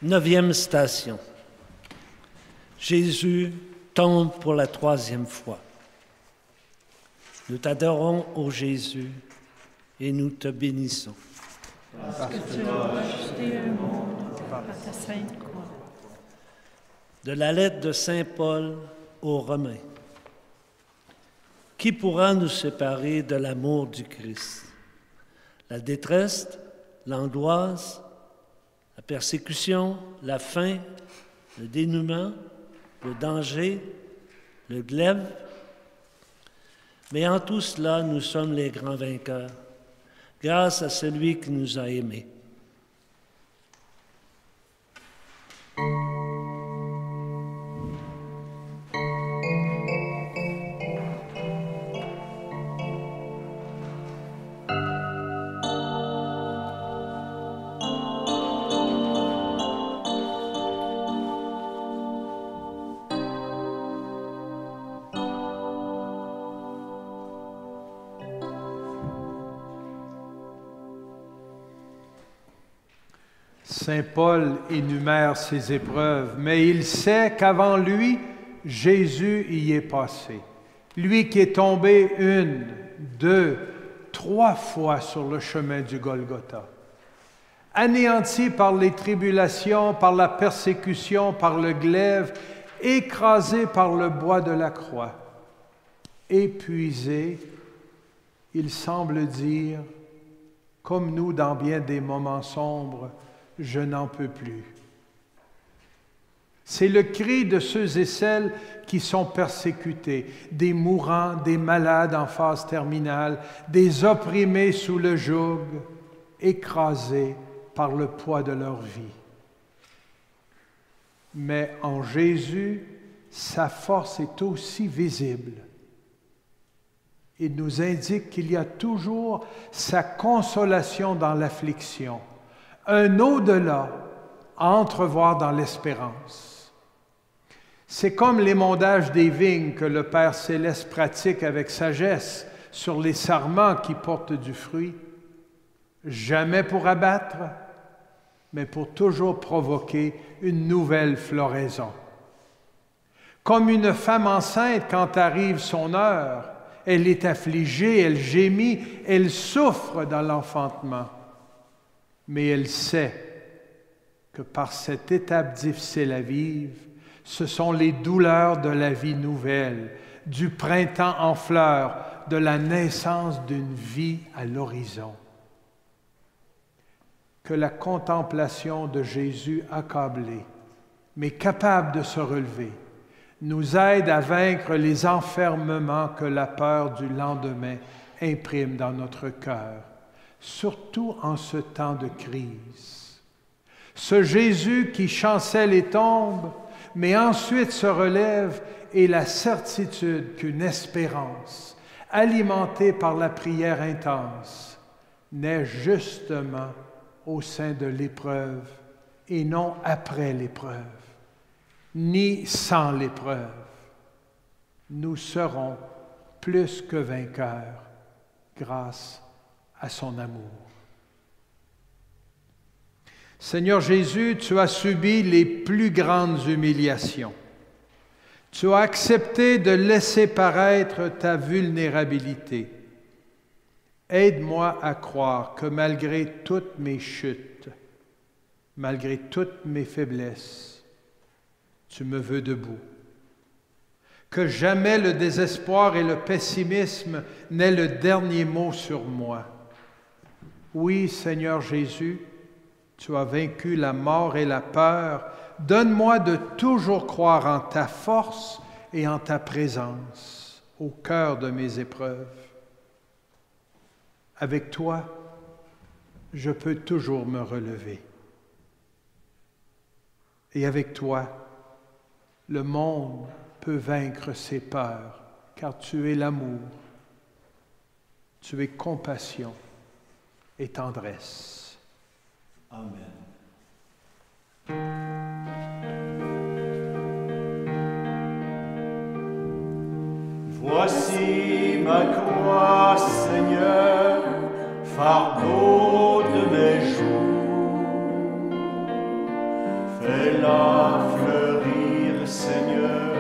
9e station. Jésus tombe pour la 3e fois. Nous t'adorons, ô Jésus, et nous te bénissons. Parce que tu as racheté le monde par ta sainte croix. De la lettre de Saint Paul aux Romains. Qui pourra nous séparer de l'amour du Christ? La détresse, l'angoisse, la persécution, la faim, le dénûment, le danger, le glaive. Mais en tout cela, nous sommes les grands vainqueurs, grâce à celui qui nous a aimés. Saint Paul énumère ses épreuves, mais il sait qu'avant lui, Jésus y est passé. Lui qui est tombé 1, 2, 3 fois sur le chemin du Golgotha. Anéanti par les tribulations, par la persécution, par le glaive, écrasé par le bois de la croix. Épuisé, il semble dire, comme nous dans bien des moments sombres, « Je n'en peux plus ». C'est le cri de ceux et celles qui sont persécutés, des mourants, des malades en phase terminale, des opprimés sous le joug, écrasés par le poids de leur vie. Mais en Jésus, sa force est aussi visible. Il nous indique qu'il y a toujours sa consolation dans l'affliction, un au-delà à entrevoir dans l'espérance. C'est comme l'émondage des vignes que le Père Céleste pratique avec sagesse sur les sarments qui portent du fruit, jamais pour abattre, mais pour toujours provoquer une nouvelle floraison. Comme une femme enceinte, quand arrive son heure, elle est affligée, elle gémit, elle souffre dans l'enfantement. Mais elle sait que par cette étape difficile à vivre, ce sont les douleurs de la vie nouvelle, du printemps en fleurs, de la naissance d'une vie à l'horizon. Que la contemplation de Jésus accablé, mais capable de se relever, nous aide à vaincre les enfermements que la peur du lendemain imprime dans notre cœur, surtout en ce temps de crise. Ce Jésus qui chancelle et tombe, mais ensuite se relève, est la certitude qu'une espérance, alimentée par la prière intense, naît justement au sein de l'épreuve et non après l'épreuve, ni sans l'épreuve. Nous serons plus que vainqueurs grâce à son amour. Seigneur Jésus, tu as subi les plus grandes humiliations. Tu as accepté de laisser paraître ta vulnérabilité. Aide-moi à croire que malgré toutes mes chutes, malgré toutes mes faiblesses, tu me veux debout. Que jamais le désespoir et le pessimisme n'aient le dernier mot sur moi. Oui, Seigneur Jésus, tu as vaincu la mort et la peur. Donne-moi de toujours croire en ta force et en ta présence au cœur de mes épreuves. Avec toi, je peux toujours me relever. Et avec toi, le monde peut vaincre ses peurs, car tu es l'amour, tu es compassion et tendresse. Amen. Voici ma croix, Seigneur, fardeau de mes jours. Fais-la fleurir, Seigneur,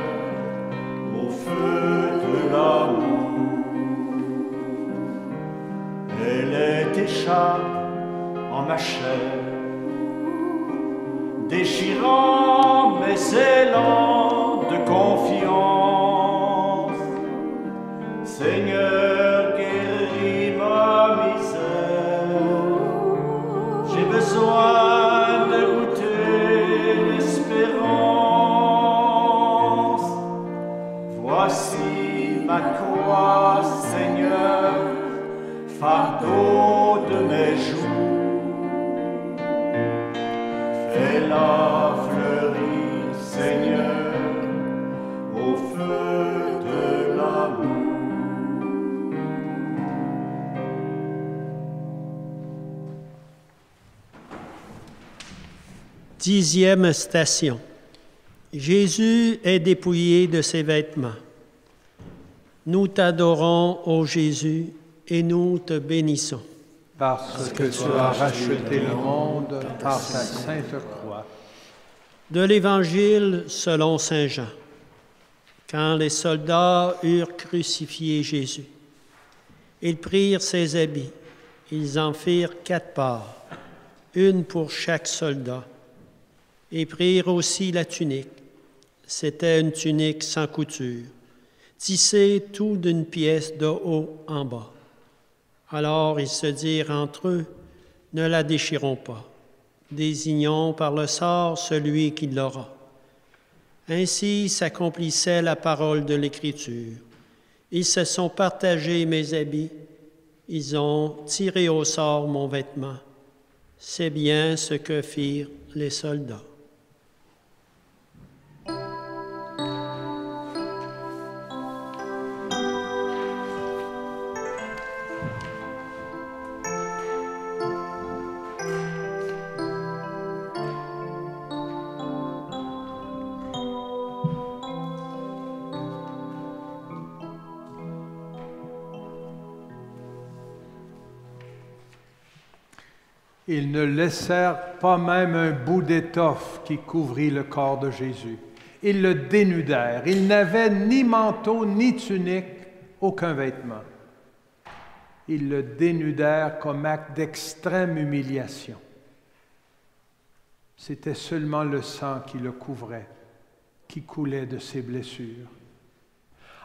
au feu de l'amour. Elle est écharpe en ma chair, déchirant mes élans de confiance. Seigneur, guéris ma misère. J'ai besoin de goûter l'espérance. Voici ma croix, Seigneur, fardeau de mes jours. Fais-la fleurir, Seigneur, au feu de l'amour. 10e station. Jésus est dépouillé de ses vêtements. Nous t'adorons, ô Jésus, et nous te bénissons. Parce que tu as racheté le monde par ta sainte croix. De l'Évangile selon saint Jean. Quand les soldats eurent crucifié Jésus, ils prirent ses habits. Ils en firent 4 parts, une pour chaque soldat, et prirent aussi la tunique. C'était une tunique sans couture, tissée tout d'une pièce de haut en bas. Alors ils se dirent entre eux, « Ne la déchirons pas, désignons par le sort celui qui l'aura. » Ainsi s'accomplissait la parole de l'Écriture. Ils se sont partagés mes habits, ils ont tiré au sort mon vêtement. C'est bien ce que firent les soldats. Ils ne laissèrent pas même un bout d'étoffe qui couvrit le corps de Jésus. Ils le dénudèrent. Ils n'avaient ni manteau, ni tunique, aucun vêtement. Ils le dénudèrent comme acte d'extrême humiliation. C'était seulement le sang qui le couvrait, qui coulait de ses blessures.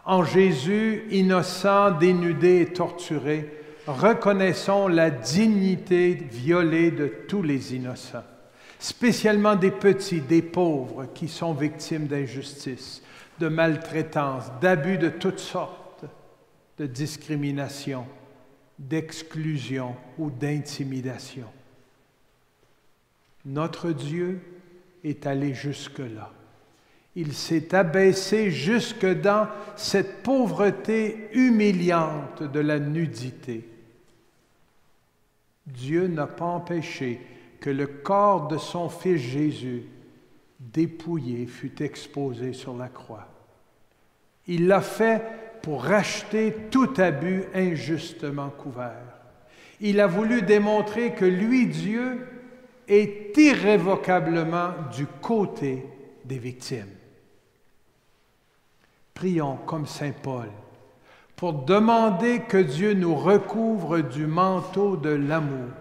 En Jésus, innocent, dénudé et torturé, reconnaissons la dignité violée de tous les innocents, spécialement des petits, des pauvres qui sont victimes d'injustice, de maltraitance, d'abus de toutes sortes, de discrimination, d'exclusion ou d'intimidation. Notre Dieu est allé jusque-là. Il s'est abaissé jusque dans cette pauvreté humiliante de la nudité. Dieu n'a pas empêché que le corps de son Fils Jésus, dépouillé, fût exposé sur la croix. Il l'a fait pour racheter tout abus injustement couvert. Il a voulu démontrer que lui, Dieu, est irrévocablement du côté des victimes. Prions comme saint Paul pour demander que Dieu nous recouvre du manteau de l'amour.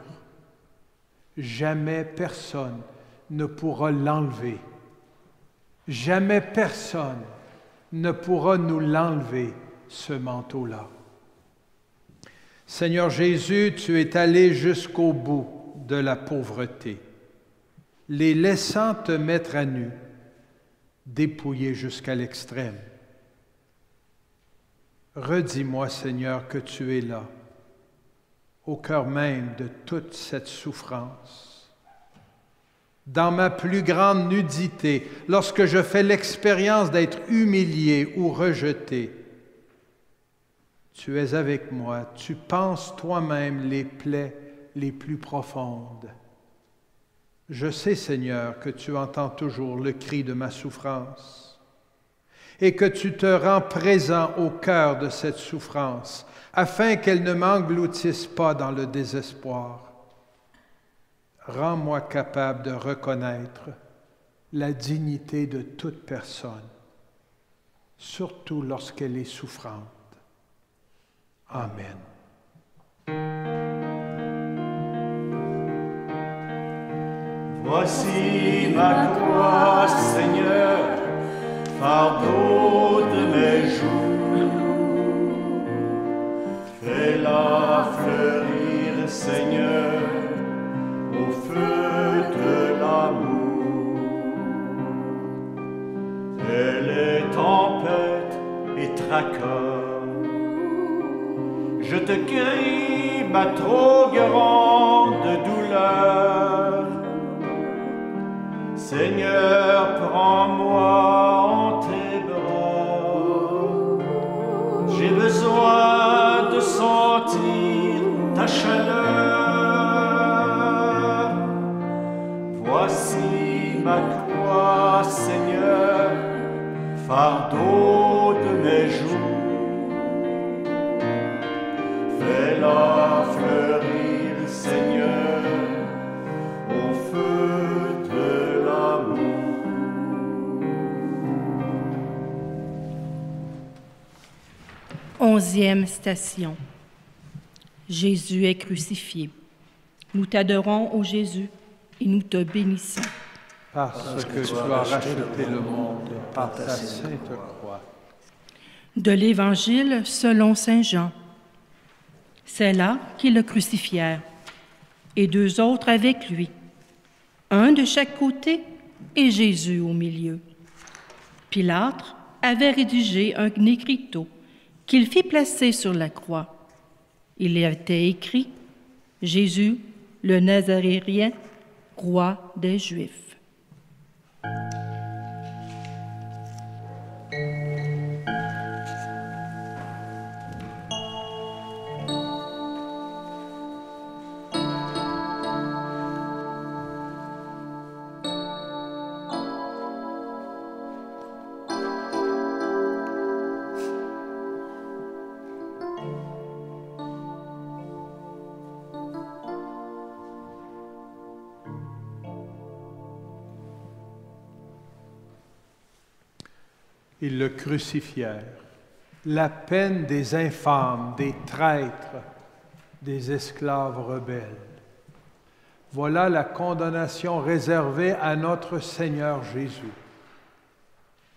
Jamais personne ne pourra l'enlever. Jamais personne ne pourra nous l'enlever, ce manteau-là. Seigneur Jésus, tu es allé jusqu'au bout de la pauvreté, les laissant te mettre à nu, dépouillé jusqu'à l'extrême. Redis-moi, Seigneur, que tu es là, au cœur même de toute cette souffrance. Dans ma plus grande nudité, lorsque je fais l'expérience d'être humilié ou rejeté, tu es avec moi, tu penses toi-même les plaies les plus profondes. Je sais, Seigneur, que tu entends toujours le cri de ma souffrance et que tu te rends présent au cœur de cette souffrance afin qu'elle ne m'engloutisse pas dans le désespoir. Rends-moi capable de reconnaître la dignité de toute personne, surtout lorsqu'elle est souffrante. Amen. Voici ma croix, Seigneur, fardeau de mes joues. Fais-la fleurir, Seigneur, au feu de l'amour. Elle est tempête et tracas. Je te crie ma trop grande douleur. Seigneur, prends-moi en tes bras. J'ai besoin de sentir ta chaleur. Voici ma croix, Seigneur, fardeau de mes joues. Fais-la fleurir, Seigneur, au feu de l'amour. Onzième station. Jésus est crucifié. Nous t'adorons, ô Jésus, et nous te bénissons. Parce que tu as racheté le monde par ta sainte croix. De l'Évangile selon saint Jean. C'est là qu'ils le crucifièrent, et deux autres avec lui, un de chaque côté et Jésus au milieu. Pilate avait rédigé un écriteau qu'il fit placer sur la croix. Il était écrit « Jésus, le Nazaréen, roi des Juifs ». Ils le crucifièrent. La peine des infâmes, des traîtres, des esclaves rebelles. Voilà la condamnation réservée à notre Seigneur Jésus.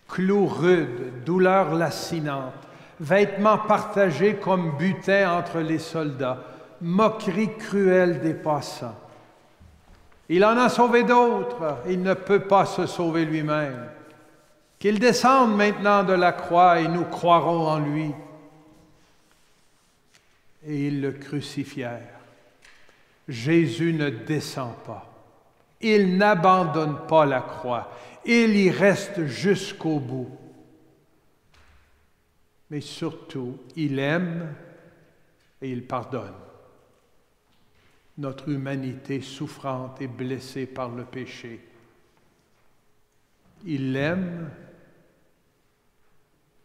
Clous rudes, douleurs lancinantes, vêtements partagés comme butin entre les soldats, moquerie cruelle des passants. Il en a sauvé d'autres, il ne peut pas se sauver lui-même. Qu'il descende maintenant de la croix et nous croirons en lui. Et ils le crucifièrent. Jésus ne descend pas. Il n'abandonne pas la croix. Il y reste jusqu'au bout. Mais surtout, il aime et il pardonne. Notre humanité souffrante et blessée par le péché. Il l'aime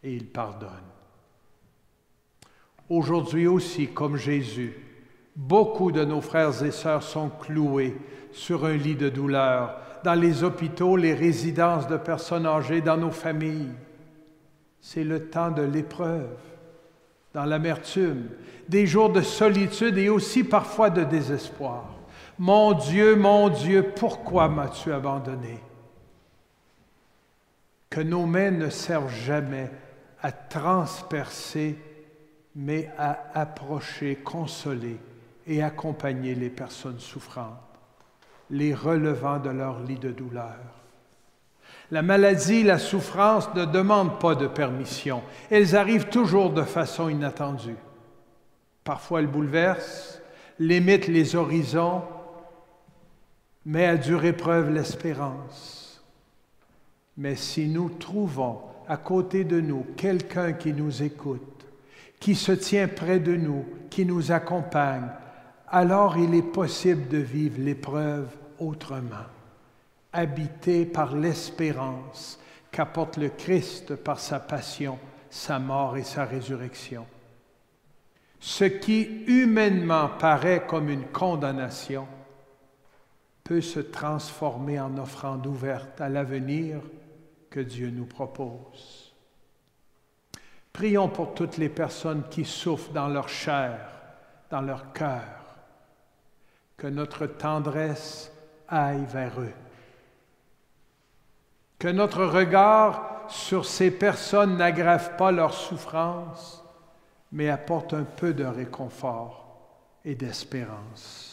et il pardonne. Aujourd'hui aussi, comme Jésus, beaucoup de nos frères et sœurs sont cloués sur un lit de douleur, dans les hôpitaux, les résidences de personnes âgées, dans nos familles. C'est le temps de l'épreuve, dans l'amertume, des jours de solitude et aussi parfois de désespoir. Mon Dieu, pourquoi m'as-tu abandonné? que nos mains ne servent jamais à transpercer, mais à approcher, consoler et accompagner les personnes souffrantes, les relevant de leur lit de douleur. La maladie, la souffrance ne demandent pas de permission. Elles arrivent toujours de façon inattendue. Parfois, elles bouleversent, limitent les horizons, met à dure épreuve l'espérance. Mais si nous trouvons à côté de nous quelqu'un qui nous écoute, qui se tient près de nous, qui nous accompagne, alors il est possible de vivre l'épreuve autrement, habité par l'espérance qu'apporte le Christ par sa passion, sa mort et sa résurrection. Ce qui humainement paraît comme une condamnation peut se transformer en offrande ouverte à l'avenir que Dieu nous propose. Prions pour toutes les personnes qui souffrent dans leur chair, dans leur cœur, que notre tendresse aille vers eux, que notre regard sur ces personnes n'aggrave pas leur souffrance, mais apporte un peu de réconfort et d'espérance.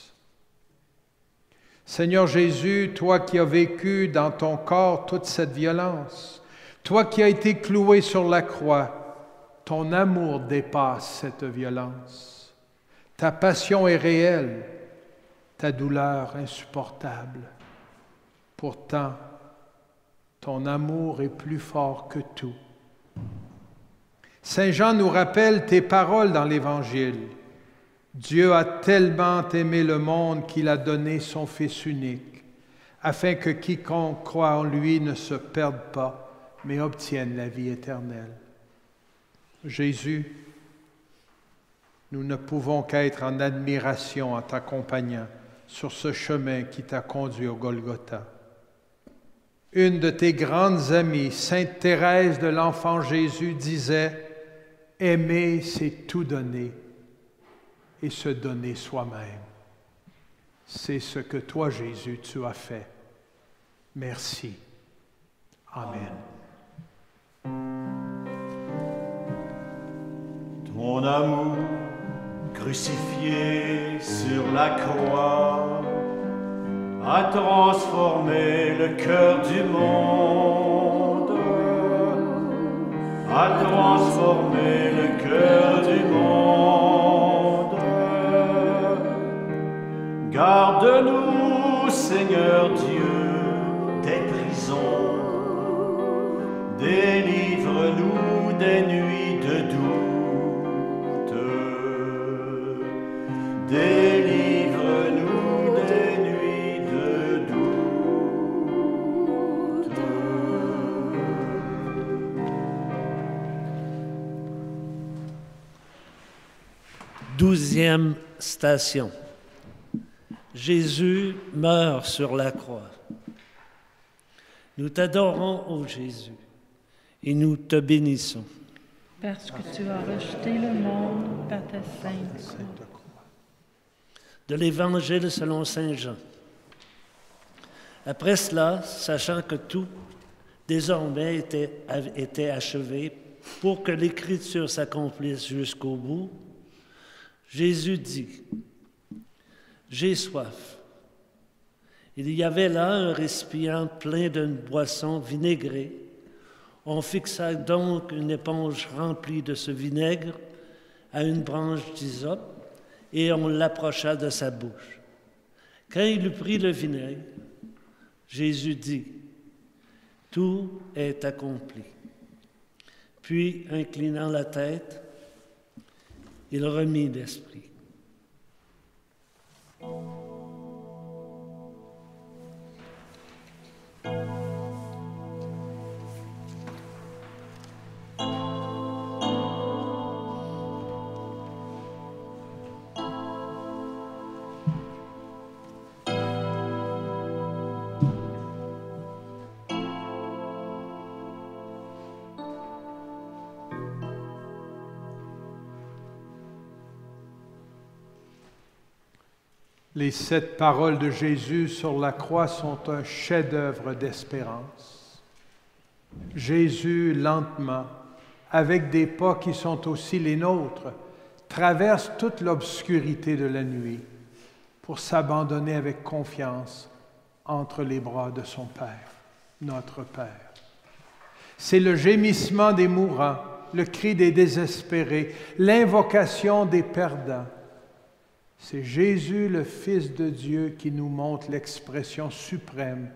Seigneur Jésus, toi qui as vécu dans ton corps toute cette violence, toi qui as été cloué sur la croix, ton amour dépasse cette violence. Ta passion est réelle, ta douleur insupportable. Pourtant, ton amour est plus fort que tout. Saint Jean nous rappelle tes paroles dans l'Évangile. Dieu a tellement aimé le monde qu'il a donné son Fils unique, afin que quiconque croit en lui ne se perde pas, mais obtienne la vie éternelle. Jésus, nous ne pouvons qu'être en admiration en t'accompagnant sur ce chemin qui t'a conduit au Golgotha. Une de tes grandes amies, Sainte Thérèse de l'Enfant Jésus, disait « Aimer, c'est tout donner et se donner soi-même. » C'est ce que toi, Jésus, tu as fait. Merci. Amen. Ton amour crucifié sur la croix a transformé le cœur du monde, a transformé le cœur du monde. Garde-nous, Seigneur Dieu, des prisons, délivre-nous des nuits de doute, délivre-nous des nuits de doute. 12e station. Jésus meurt sur la croix. Nous t'adorons, ô Jésus, et nous te bénissons. Parce que tu as rejeté le monde par ta sainte croix. De l'Évangile selon saint Jean. Après cela, sachant que tout désormais était achevé pour que l'Écriture s'accomplisse jusqu'au bout, Jésus dit « J'ai soif ». Il y avait là un récipient plein d'une boisson vinaigrée. On fixa donc une éponge remplie de ce vinaigre à une branche d'hysope et on l'approcha de sa bouche. Quand il eut pris le vinaigre, Jésus dit « Tout est accompli ». Puis, inclinant la tête, il remit l'esprit. Les 7 paroles de Jésus sur la croix sont un chef-d'œuvre d'espérance. Jésus, lentement, avec des pas qui sont aussi les nôtres, traverse toute l'obscurité de la nuit pour s'abandonner avec confiance entre les bras de son Père, notre Père. C'est le gémissement des mourants, le cri des désespérés, l'invocation des perdants. C'est Jésus, le Fils de Dieu, qui nous montre l'expression suprême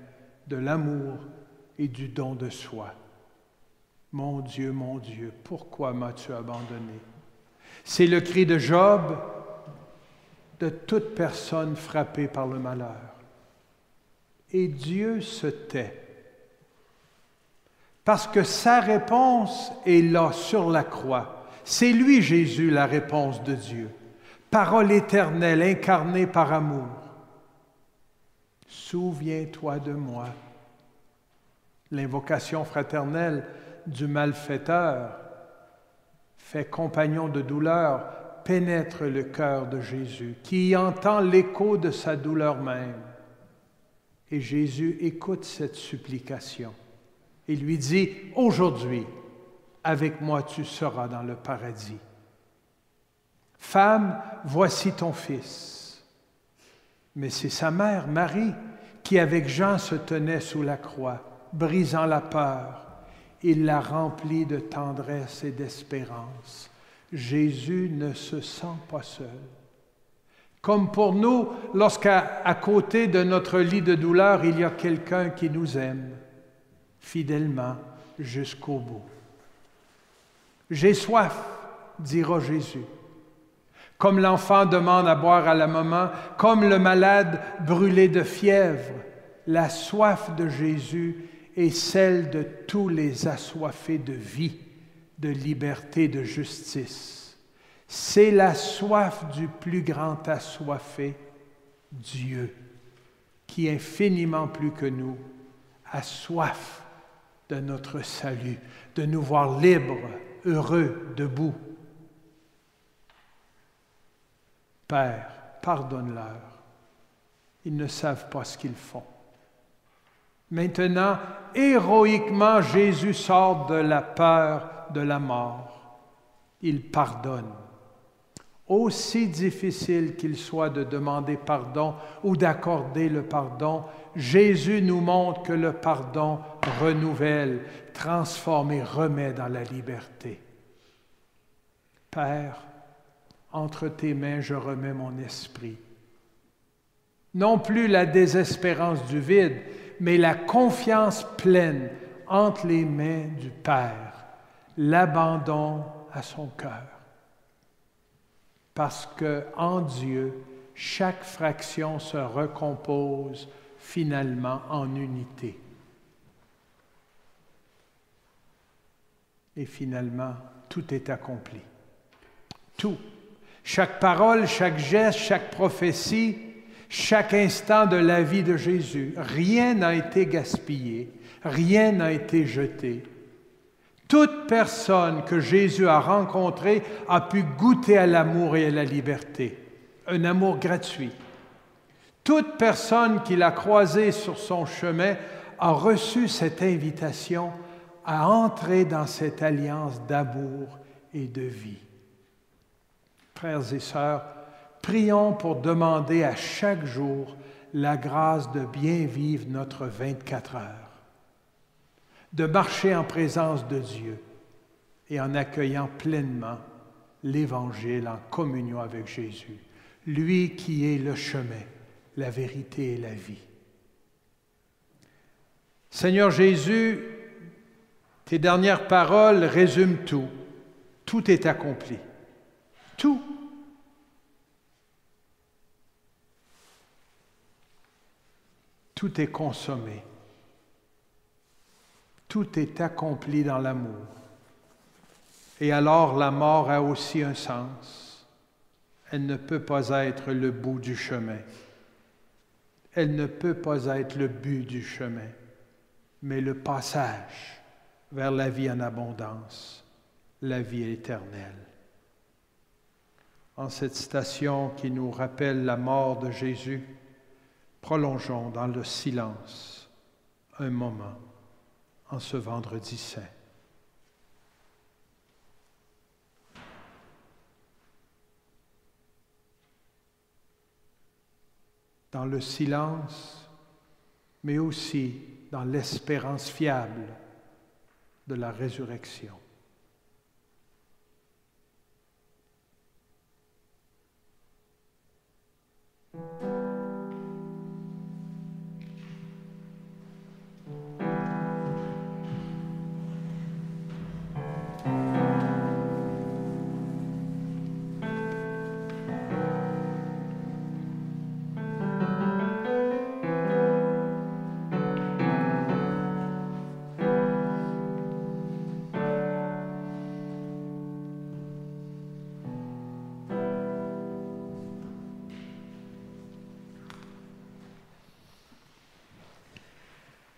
de l'amour et du don de soi. Mon Dieu, pourquoi m'as-tu abandonné? C'est le cri de Job, de toute personne frappée par le malheur. Et Dieu se tait, parce que sa réponse est là, sur la croix. C'est lui, Jésus, la réponse de Dieu. Parole éternelle, incarnée par amour. Souviens-toi de moi. L'invocation fraternelle du malfaiteur, fait compagnon de douleur, pénètre le cœur de Jésus, qui y entend l'écho de sa douleur même. Et Jésus écoute cette supplication et lui dit, « Aujourd'hui, avec moi tu seras dans le paradis. Femme, voici ton fils. » Mais c'est sa mère, Marie, qui avec Jean se tenait sous la croix, brisant la peur. Il la remplit de tendresse et d'espérance. Jésus ne se sent pas seul. Comme pour nous, lorsqu'à côté de notre lit de douleur, il y a quelqu'un qui nous aime fidèlement jusqu'au bout. « J'ai soif », dira Jésus. Comme l'enfant demande à boire à la maman, comme le malade brûlé de fièvre, la soif de Jésus est celle de tous les assoiffés de vie, de liberté, de justice. C'est la soif du plus grand assoiffé, Dieu, qui infiniment plus que nous a soif de notre salut, de nous voir libres, heureux, debout. Père, pardonne-leur. Ils ne savent pas ce qu'ils font. Maintenant, héroïquement, Jésus sort de la peur de la mort. Il pardonne. Aussi difficile qu'il soit de demander pardon ou d'accorder le pardon, Jésus nous montre que le pardon renouvelle, transforme et remet dans la liberté. Père, entre tes mains, je remets mon esprit. Non plus la désespérance du vide, mais la confiance pleine entre les mains du Père, l'abandon à son cœur. Parce qu'en Dieu, chaque fraction se recompose finalement en unité. Et finalement, tout est accompli. Tout. Chaque parole, chaque geste, chaque prophétie, chaque instant de la vie de Jésus, rien n'a été gaspillé, rien n'a été jeté. Toute personne que Jésus a rencontrée a pu goûter à l'amour et à la liberté, un amour gratuit. Toute personne qu'il a croisée sur son chemin a reçu cette invitation à entrer dans cette alliance d'amour et de vie. Frères et sœurs, prions pour demander à chaque jour la grâce de bien vivre notre 24 heures, de marcher en présence de Dieu et en accueillant pleinement l'Évangile en communion avec Jésus, lui qui est le chemin, la vérité et la vie. Seigneur Jésus, tes dernières paroles résument tout. Tout est accompli. Tout. Tout est consommé. Tout est accompli dans l'amour. Et alors la mort a aussi un sens. Elle ne peut pas être le bout du chemin. Elle ne peut pas être le but du chemin, mais le passage vers la vie en abondance, la vie éternelle. En cette citation qui nous rappelle la mort de Jésus, prolongeons dans le silence un moment en ce vendredi saint. Dans le silence, mais aussi dans l'espérance fiable de la résurrection.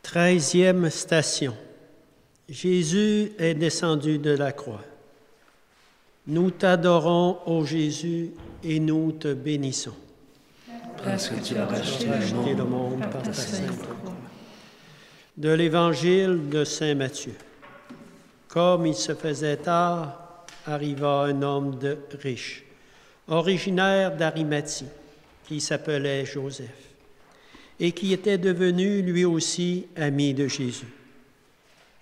Treizième station. Jésus est descendu de la croix. Nous t'adorons, ô Jésus, et nous te bénissons. Parce que tu as racheté le monde par ta sainte croix. De l'Évangile de Saint Matthieu. Comme il se faisait tard, arriva un homme riche, originaire d'Arimathie, qui s'appelait Joseph, et qui était devenu lui aussi ami de Jésus.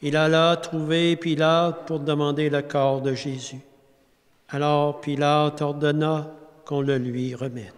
Il alla trouver Pilate pour demander le corps de Jésus. Alors Pilate ordonna qu'on le lui remette.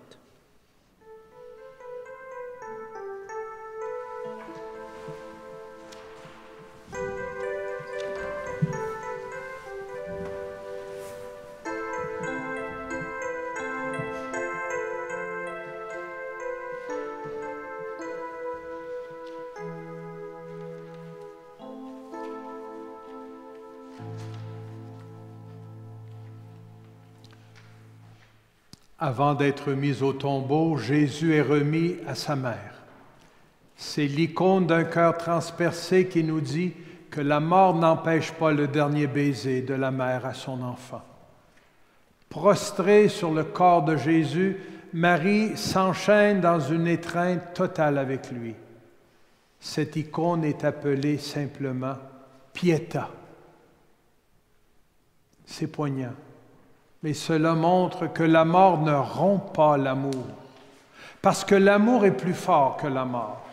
Avant d'être mis au tombeau, Jésus est remis à sa mère. C'est l'icône d'un cœur transpercé qui nous dit que la mort n'empêche pas le dernier baiser de la mère à son enfant. Prostrée sur le corps de Jésus, Marie s'enchaîne dans une étreinte totale avec lui. Cette icône est appelée simplement Pietà. C'est poignant. Mais cela montre que la mort ne rompt pas l'amour, parce que l'amour est plus fort que la mort.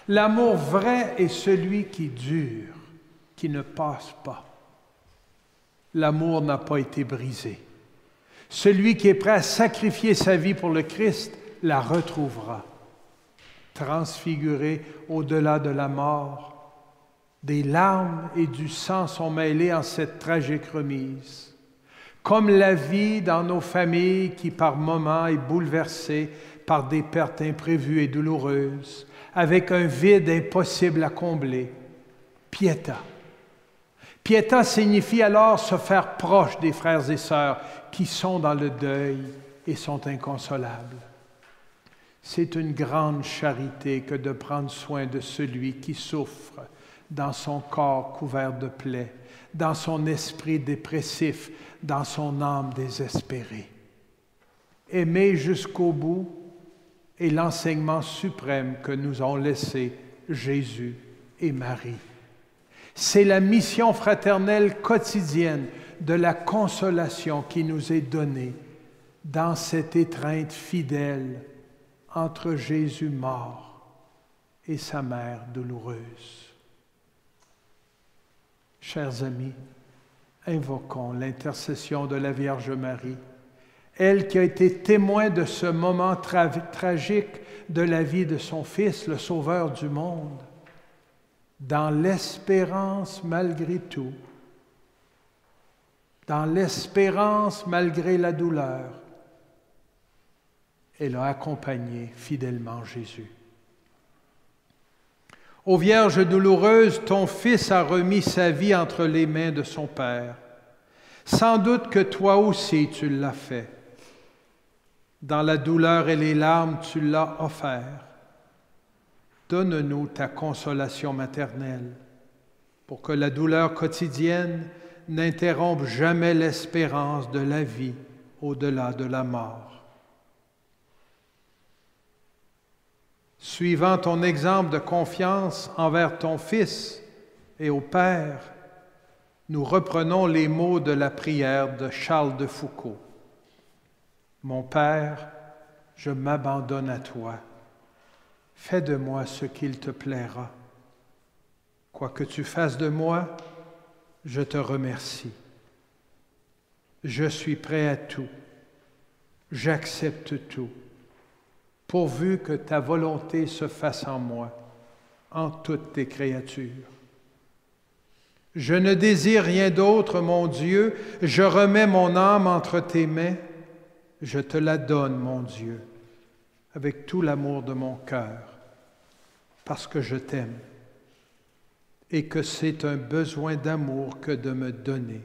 L'amour vrai est celui qui dure, qui ne passe pas. L'amour n'a pas été brisé. Celui qui est prêt à sacrifier sa vie pour le Christ la retrouvera. Transfiguré au-delà de la mort, des larmes et du sang sont mêlés en cette tragique remise. Comme la vie dans nos familles qui par moments est bouleversée par des pertes imprévues et douloureuses, avec un vide impossible à combler. Pietà. Pietà signifie alors se faire proche des frères et sœurs qui sont dans le deuil et sont inconsolables. C'est une grande charité que de prendre soin de celui qui souffre dans son corps couvert de plaies, dans son esprit dépressif, dans son âme désespérée. Aimer jusqu'au bout est l'enseignement suprême que nous ont laissé Jésus et Marie. C'est la mission fraternelle quotidienne de la consolation qui nous est donnée dans cette étreinte fidèle entre Jésus mort et sa mère douloureuse. Chers amis, invoquons l'intercession de la Vierge Marie, elle qui a été témoin de ce moment tragique de la vie de son Fils, le Sauveur du monde, dans l'espérance malgré tout, dans l'espérance malgré la douleur, elle a accompagné fidèlement Jésus. Ô Vierge douloureuse, ton Fils a remis sa vie entre les mains de son Père. Sans doute que toi aussi tu l'as fait. Dans la douleur et les larmes, tu l'as offert. Donne-nous ta consolation maternelle pour que la douleur quotidienne n'interrompe jamais l'espérance de la vie au-delà de la mort. Suivant ton exemple de confiance envers ton Fils, Et au Père, nous reprenons les mots de la prière de Charles de Foucault. Mon Père, je m'abandonne à toi. Fais de moi ce qu'il te plaira. Quoi que tu fasses de moi, je te remercie. Je suis prêt à tout. J'accepte tout, pourvu que ta volonté se fasse en moi, en toutes tes créatures. Je ne désire rien d'autre, mon Dieu, je remets mon âme entre tes mains, je te la donne, mon Dieu, avec tout l'amour de mon cœur, parce que je t'aime, et que c'est un besoin d'amour que de me donner,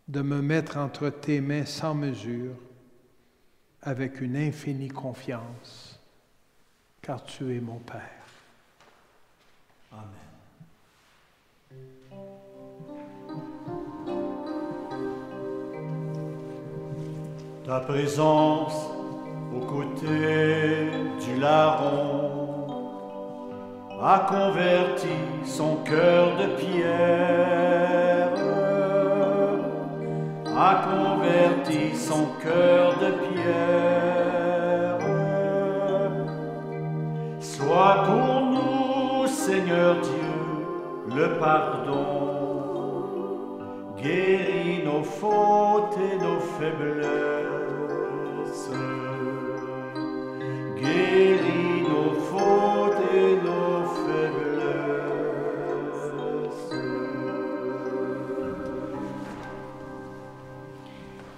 de me mettre entre tes mains sans mesure, avec une infinie confiance, car tu es mon Père. Amen. Ta présence aux côtés du larron a converti son cœur de pierre, a converti son cœur de pierre. Sois pour nous, Seigneur Dieu, le pardon, guéris nos fautes et nos faiblesses, guéris nos fautes et nos faiblesses.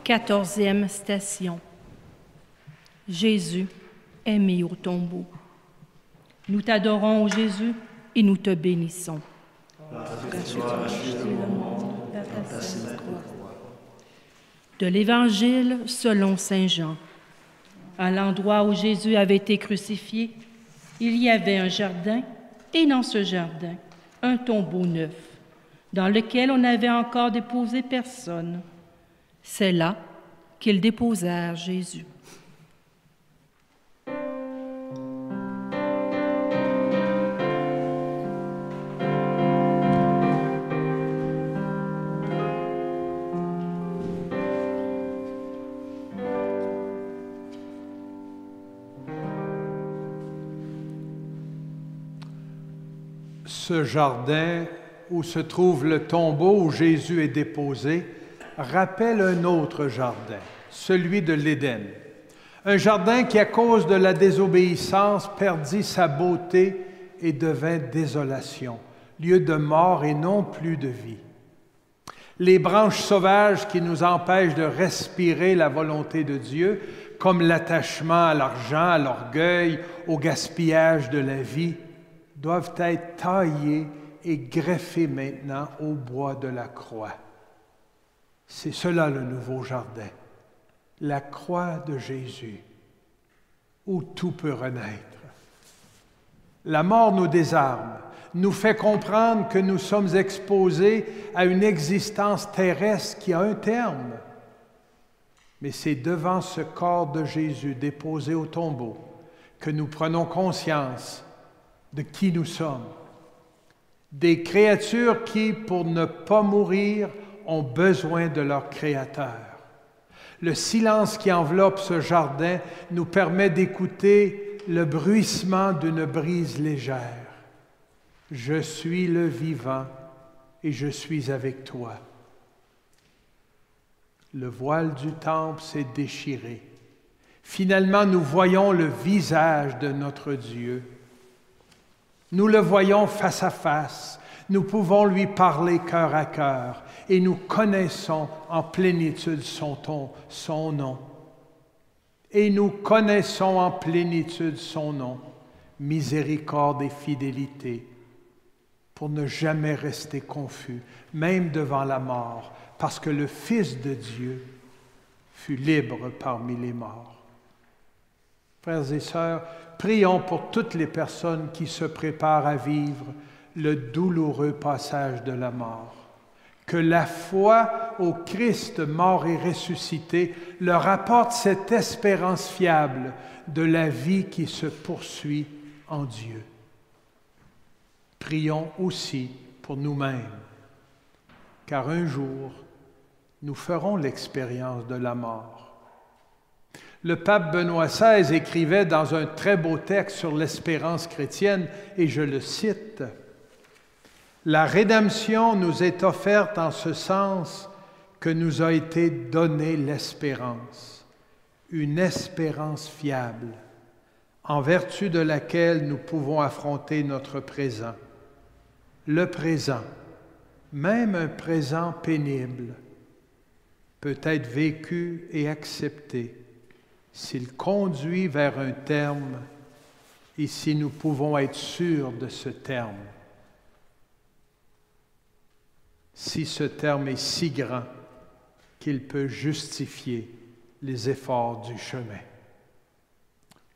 14e station. Jésus est mis au tombeau. Nous t'adorons, ô Jésus, et nous te bénissons. De l'Évangile selon saint Jean. À l'endroit où Jésus avait été crucifié, il y avait un jardin, et dans ce jardin, un tombeau neuf, dans lequel on n'avait encore déposé personne. C'est là qu'ils déposèrent Jésus. Ce jardin où se trouve le tombeau où Jésus est déposé rappelle un autre jardin, celui de l'Éden. Un jardin qui, à cause de la désobéissance, perdit sa beauté et devint désolation, lieu de mort et non plus de vie. Les branches sauvages qui nous empêchent de respirer la volonté de Dieu, comme l'attachement à l'argent, à l'orgueil, au gaspillage de la vie, doivent être taillées et greffées maintenant au bois de la croix. C'est cela le nouveau jardin, la croix de Jésus, où tout peut renaître. La mort nous désarme, nous fait comprendre que nous sommes exposés à une existence terrestre qui a un terme. Mais c'est devant ce corps de Jésus déposé au tombeau que nous prenons conscience de qui nous sommes. Des créatures qui, pour ne pas mourir, ont besoin de leur Créateur. Le silence qui enveloppe ce jardin nous permet d'écouter le bruissement d'une brise légère. Je suis le vivant et je suis avec toi. Le voile du temple s'est déchiré. Finalement, nous voyons le visage de notre Dieu. Nous le voyons face à face. Nous pouvons lui parler cœur à cœur et nous connaissons en plénitude son nom. Et nous connaissons en plénitude son nom, miséricorde et fidélité, pour ne jamais rester confus, même devant la mort, parce que le Fils de Dieu fut libre parmi les morts. Frères et sœurs, prions pour toutes les personnes qui se préparent à vivre le douloureux passage de la mort. Que la foi au Christ mort et ressuscité leur apporte cette espérance fiable de la vie qui se poursuit en Dieu. Prions aussi pour nous-mêmes, car un jour, nous ferons l'expérience de la mort. Le pape Benoît XVI écrivait dans un très beau texte sur l'espérance chrétienne, et je le cite, « La rédemption nous est offerte en ce sens que nous a été donnée l'espérance, une espérance fiable, en vertu de laquelle nous pouvons affronter notre présent. Le présent, même un présent pénible, peut être vécu et accepté s'il conduit vers un terme et si nous pouvons être sûrs de ce terme. Si ce terme est si grand qu'il peut justifier les efforts du chemin. »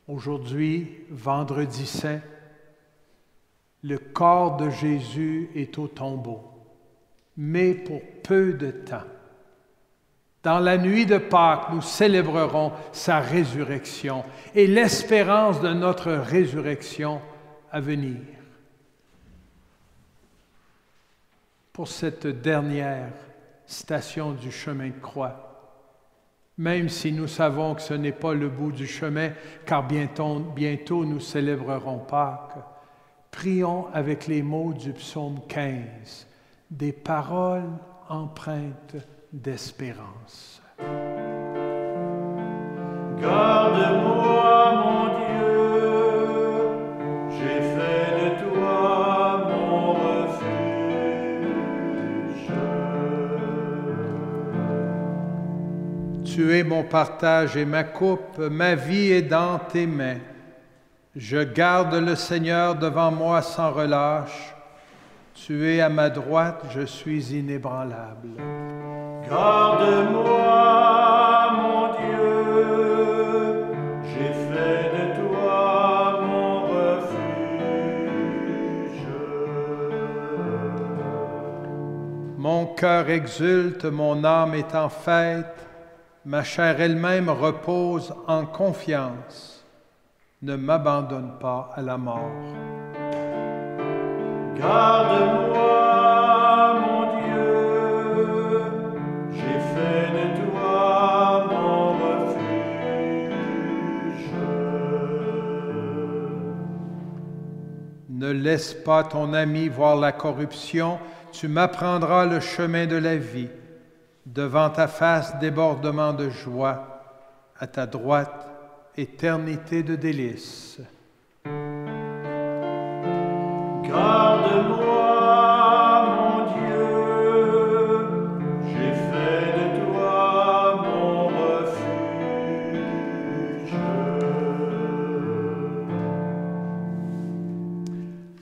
Aujourd'hui, vendredi saint, le corps de Jésus est au tombeau, mais pour peu de temps. Dans la nuit de Pâques, nous célébrerons sa résurrection et l'espérance de notre résurrection à venir. Pour cette dernière station du chemin de croix, même si nous savons que ce n'est pas le bout du chemin, car bientôt nous célébrerons Pâques, prions avec les mots du psaume 15, des paroles empreintes d'espérance. Garde-moi, mon Dieu, j'ai fait de toi mon refuge. Tu es mon partage et ma coupe, ma vie est dans tes mains. Je garde le Seigneur devant moi sans relâche. Tu es à ma droite, je suis inébranlable. Garde-moi, mon Dieu, j'ai fait de toi mon refuge. Mon cœur exulte, mon âme est en fête, ma chair elle-même repose en confiance. Ne m'abandonne pas à la mort. Garde-moi, mon Dieu, j'ai fait de toi mon refuge. Ne laisse pas ton ami voir la corruption, tu m'apprendras le chemin de la vie. Devant ta face, débordement de joie, à ta droite, éternité de délices. Garde-moi, mon Dieu, j'ai fait de toi mon refuge.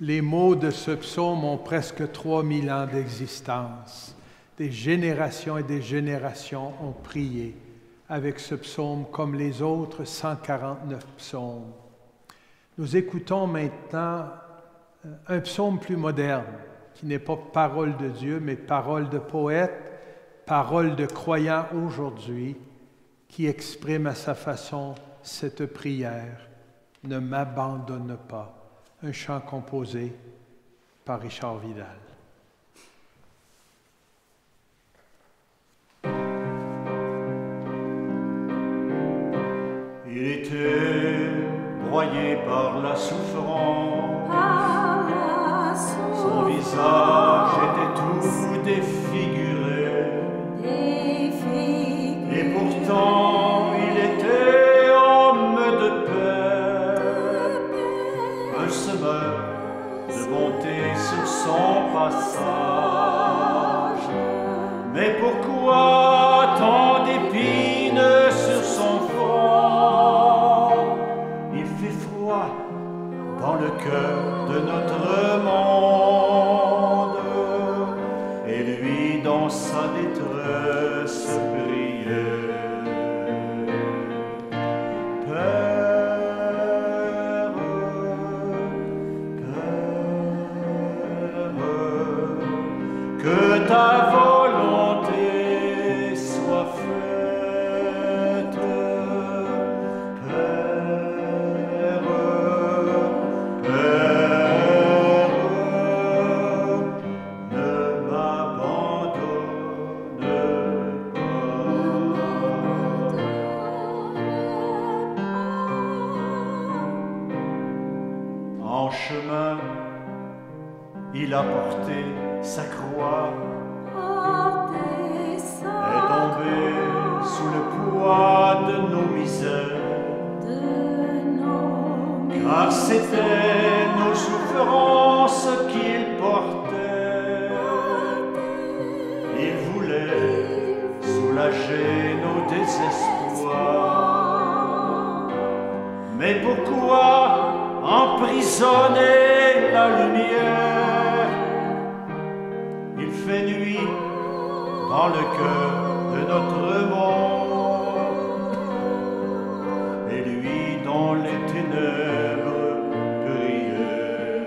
Les mots de ce psaume ont presque 3000 ans d'existence. Des générations et des générations ont prié avec ce psaume comme les autres 149 psaumes. Nous écoutons maintenant un psaume plus moderne, qui n'est pas parole de Dieu, mais parole de poète, parole de croyant aujourd'hui, qui exprime à sa façon cette prière. Ne m'abandonne pas. Un chant composé par Richard Vidal. Il était broyé par la souffrance, son visage était tout défiguré, et pourtant il était homme de paix, un semeur de bonté sur son passage. Mais pourquoi tant d'épines sur son front? Il fait froid dans le cœur de notre monde, et lui dans sa détresse priait. Père, Père, que ta volonté soit faite. Père, Père, il a porté sa croix, est tombé sous le poids de nos misères, car c'était nos souffrances qu'il portait. Il voulait soulager nos désespoirs. Mais pourquoi emprisonner la lumière? Il fait nuit dans le cœur de notre monde, et lui dans les ténèbres brillait.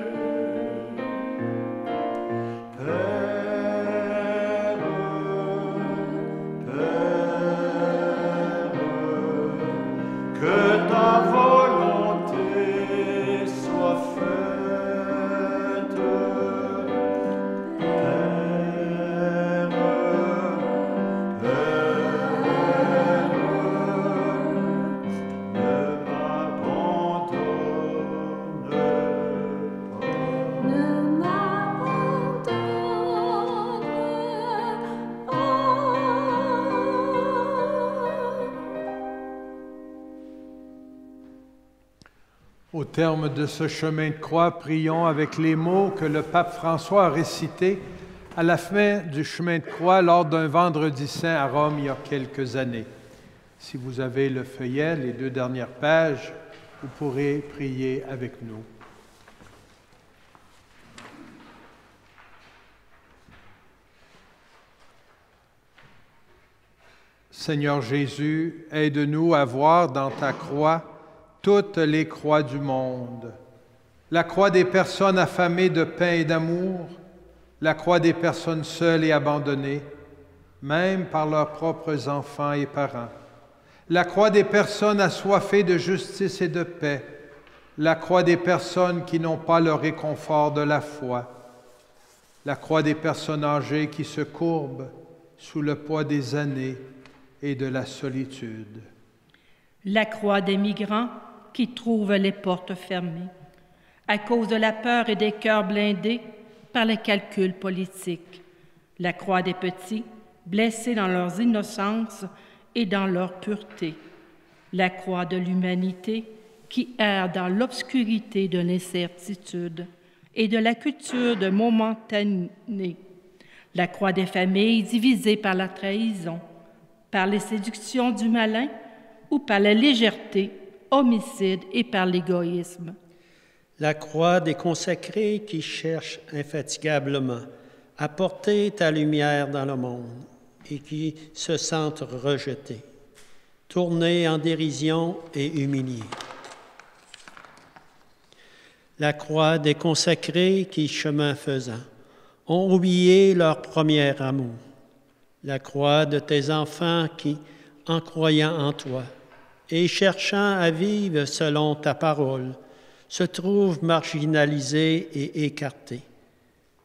Père, Père, que ta volonté soit faite. Père, Ne m'abandonne Au terme de ce chemin de croix, prions avec les mots que le pape François a récités à la fin du chemin de croix lors d'un vendredi saint à Rome il y a quelques années. Si vous avez le feuillet, les 2 dernières pages, vous pourrez prier avec nous. Seigneur Jésus, aide-nous à voir dans ta croix toutes les croix du monde. La croix des personnes affamées de pain et d'amour, la croix des personnes seules et abandonnées, même par leurs propres enfants et parents. La croix des personnes assoiffées de justice et de paix, la croix des personnes qui n'ont pas le réconfort de la foi, la croix des personnes âgées qui se courbent sous le poids des années et de la solitude. La croix des migrants qui trouvent les portes fermées à cause de la peur et des cœurs blindés par les calculs politiques. La croix des petits blessés dans leur innocence et dans leur pureté. La croix de l'humanité qui erre dans l'obscurité de l'incertitude et de la culture de momentané. La croix des familles divisées par la trahison, par les séductions du malin ou par la légèreté, homicide et par l'égoïsme. La croix des consacrés qui cherchent infatigablement à porter ta lumière dans le monde et qui se sentent rejetés, tournés en dérision et humiliés. La croix des consacrés qui, chemin faisant, ont oublié leur premier amour. La croix de tes enfants qui, en croyant en toi et cherchant à vivre selon ta parole, se trouvent marginalisés et écartés,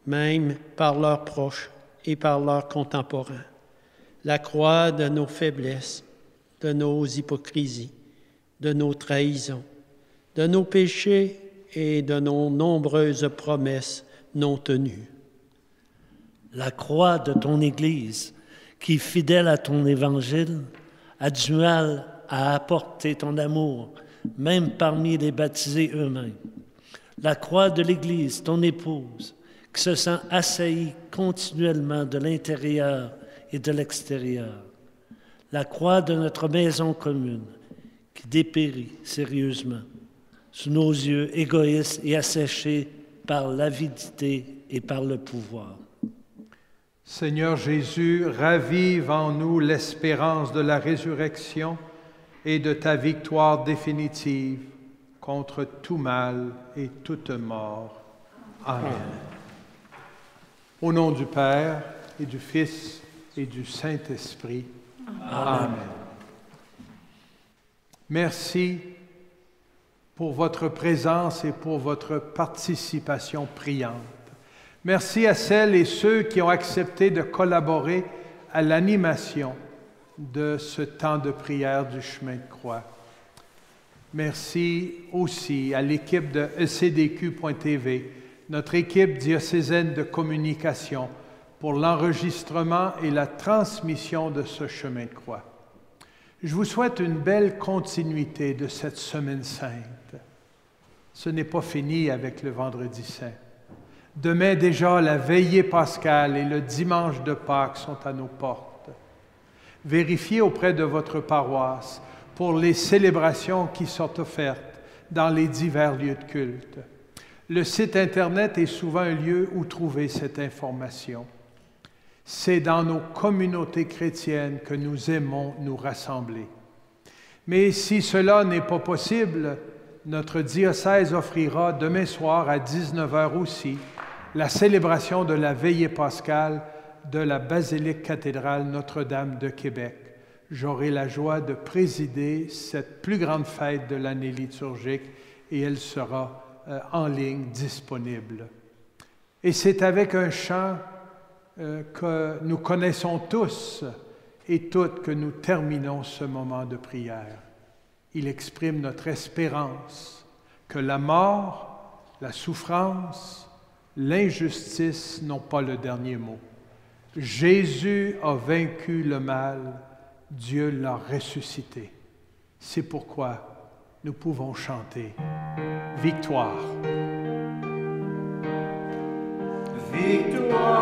même par leurs proches et par leurs contemporains. La croix de nos faiblesses, de nos hypocrisies, de nos trahisons, de nos péchés et de nos nombreuses promesses non tenues. La croix de ton Église, qui, fidèle à ton Évangile, a du mal à apporter ton amour, même parmi les baptisés eux-mêmes. La croix de l'Église, ton épouse, qui se sent assaillie continuellement de l'intérieur et de l'extérieur. La croix de notre maison commune, qui dépérit sérieusement, sous nos yeux égoïstes et asséchés par l'avidité et par le pouvoir. Seigneur Jésus, ravive en nous l'espérance de la résurrection et de ta victoire définitive contre tout mal et toute mort. Amen. Au nom du Père et du Fils et du Saint-Esprit. Amen. Merci pour votre présence et pour votre participation priante. Merci à celles et ceux qui ont accepté de collaborer à l'animation de ce temps de prière du chemin de croix. Merci aussi à l'équipe de ECDQ.tv notre équipe diocésaine de communication pour l'enregistrement et la transmission de ce chemin de croix. Je vous souhaite une belle continuité de cette semaine sainte. Ce n'est pas fini avec le vendredi saint. Demain déjà, la veillée pascale et le dimanche de Pâques sont à nos portes. Vérifiez auprès de votre paroisse pour les célébrations qui sont offertes dans les divers lieux de culte. Le site Internet est souvent un lieu où trouver cette information. C'est dans nos communautés chrétiennes que nous aimons nous rassembler. Mais si cela n'est pas possible, notre diocèse offrira demain soir à 19h aussi la célébration de la veillée pascale de la basilique cathédrale Notre-Dame de Québec. J'aurai la joie de présider cette plus grande fête de l'année liturgique et elle sera en ligne disponible. Et c'est avec un chant que nous connaissons tous et toutes que nous terminons ce moment de prière. Il exprime notre espérance que la mort, la souffrance, l'injustice n'ont pas le dernier mot. Jésus a vaincu le mal, Dieu l'a ressuscité. C'est pourquoi nous pouvons chanter Victoire. Victoire.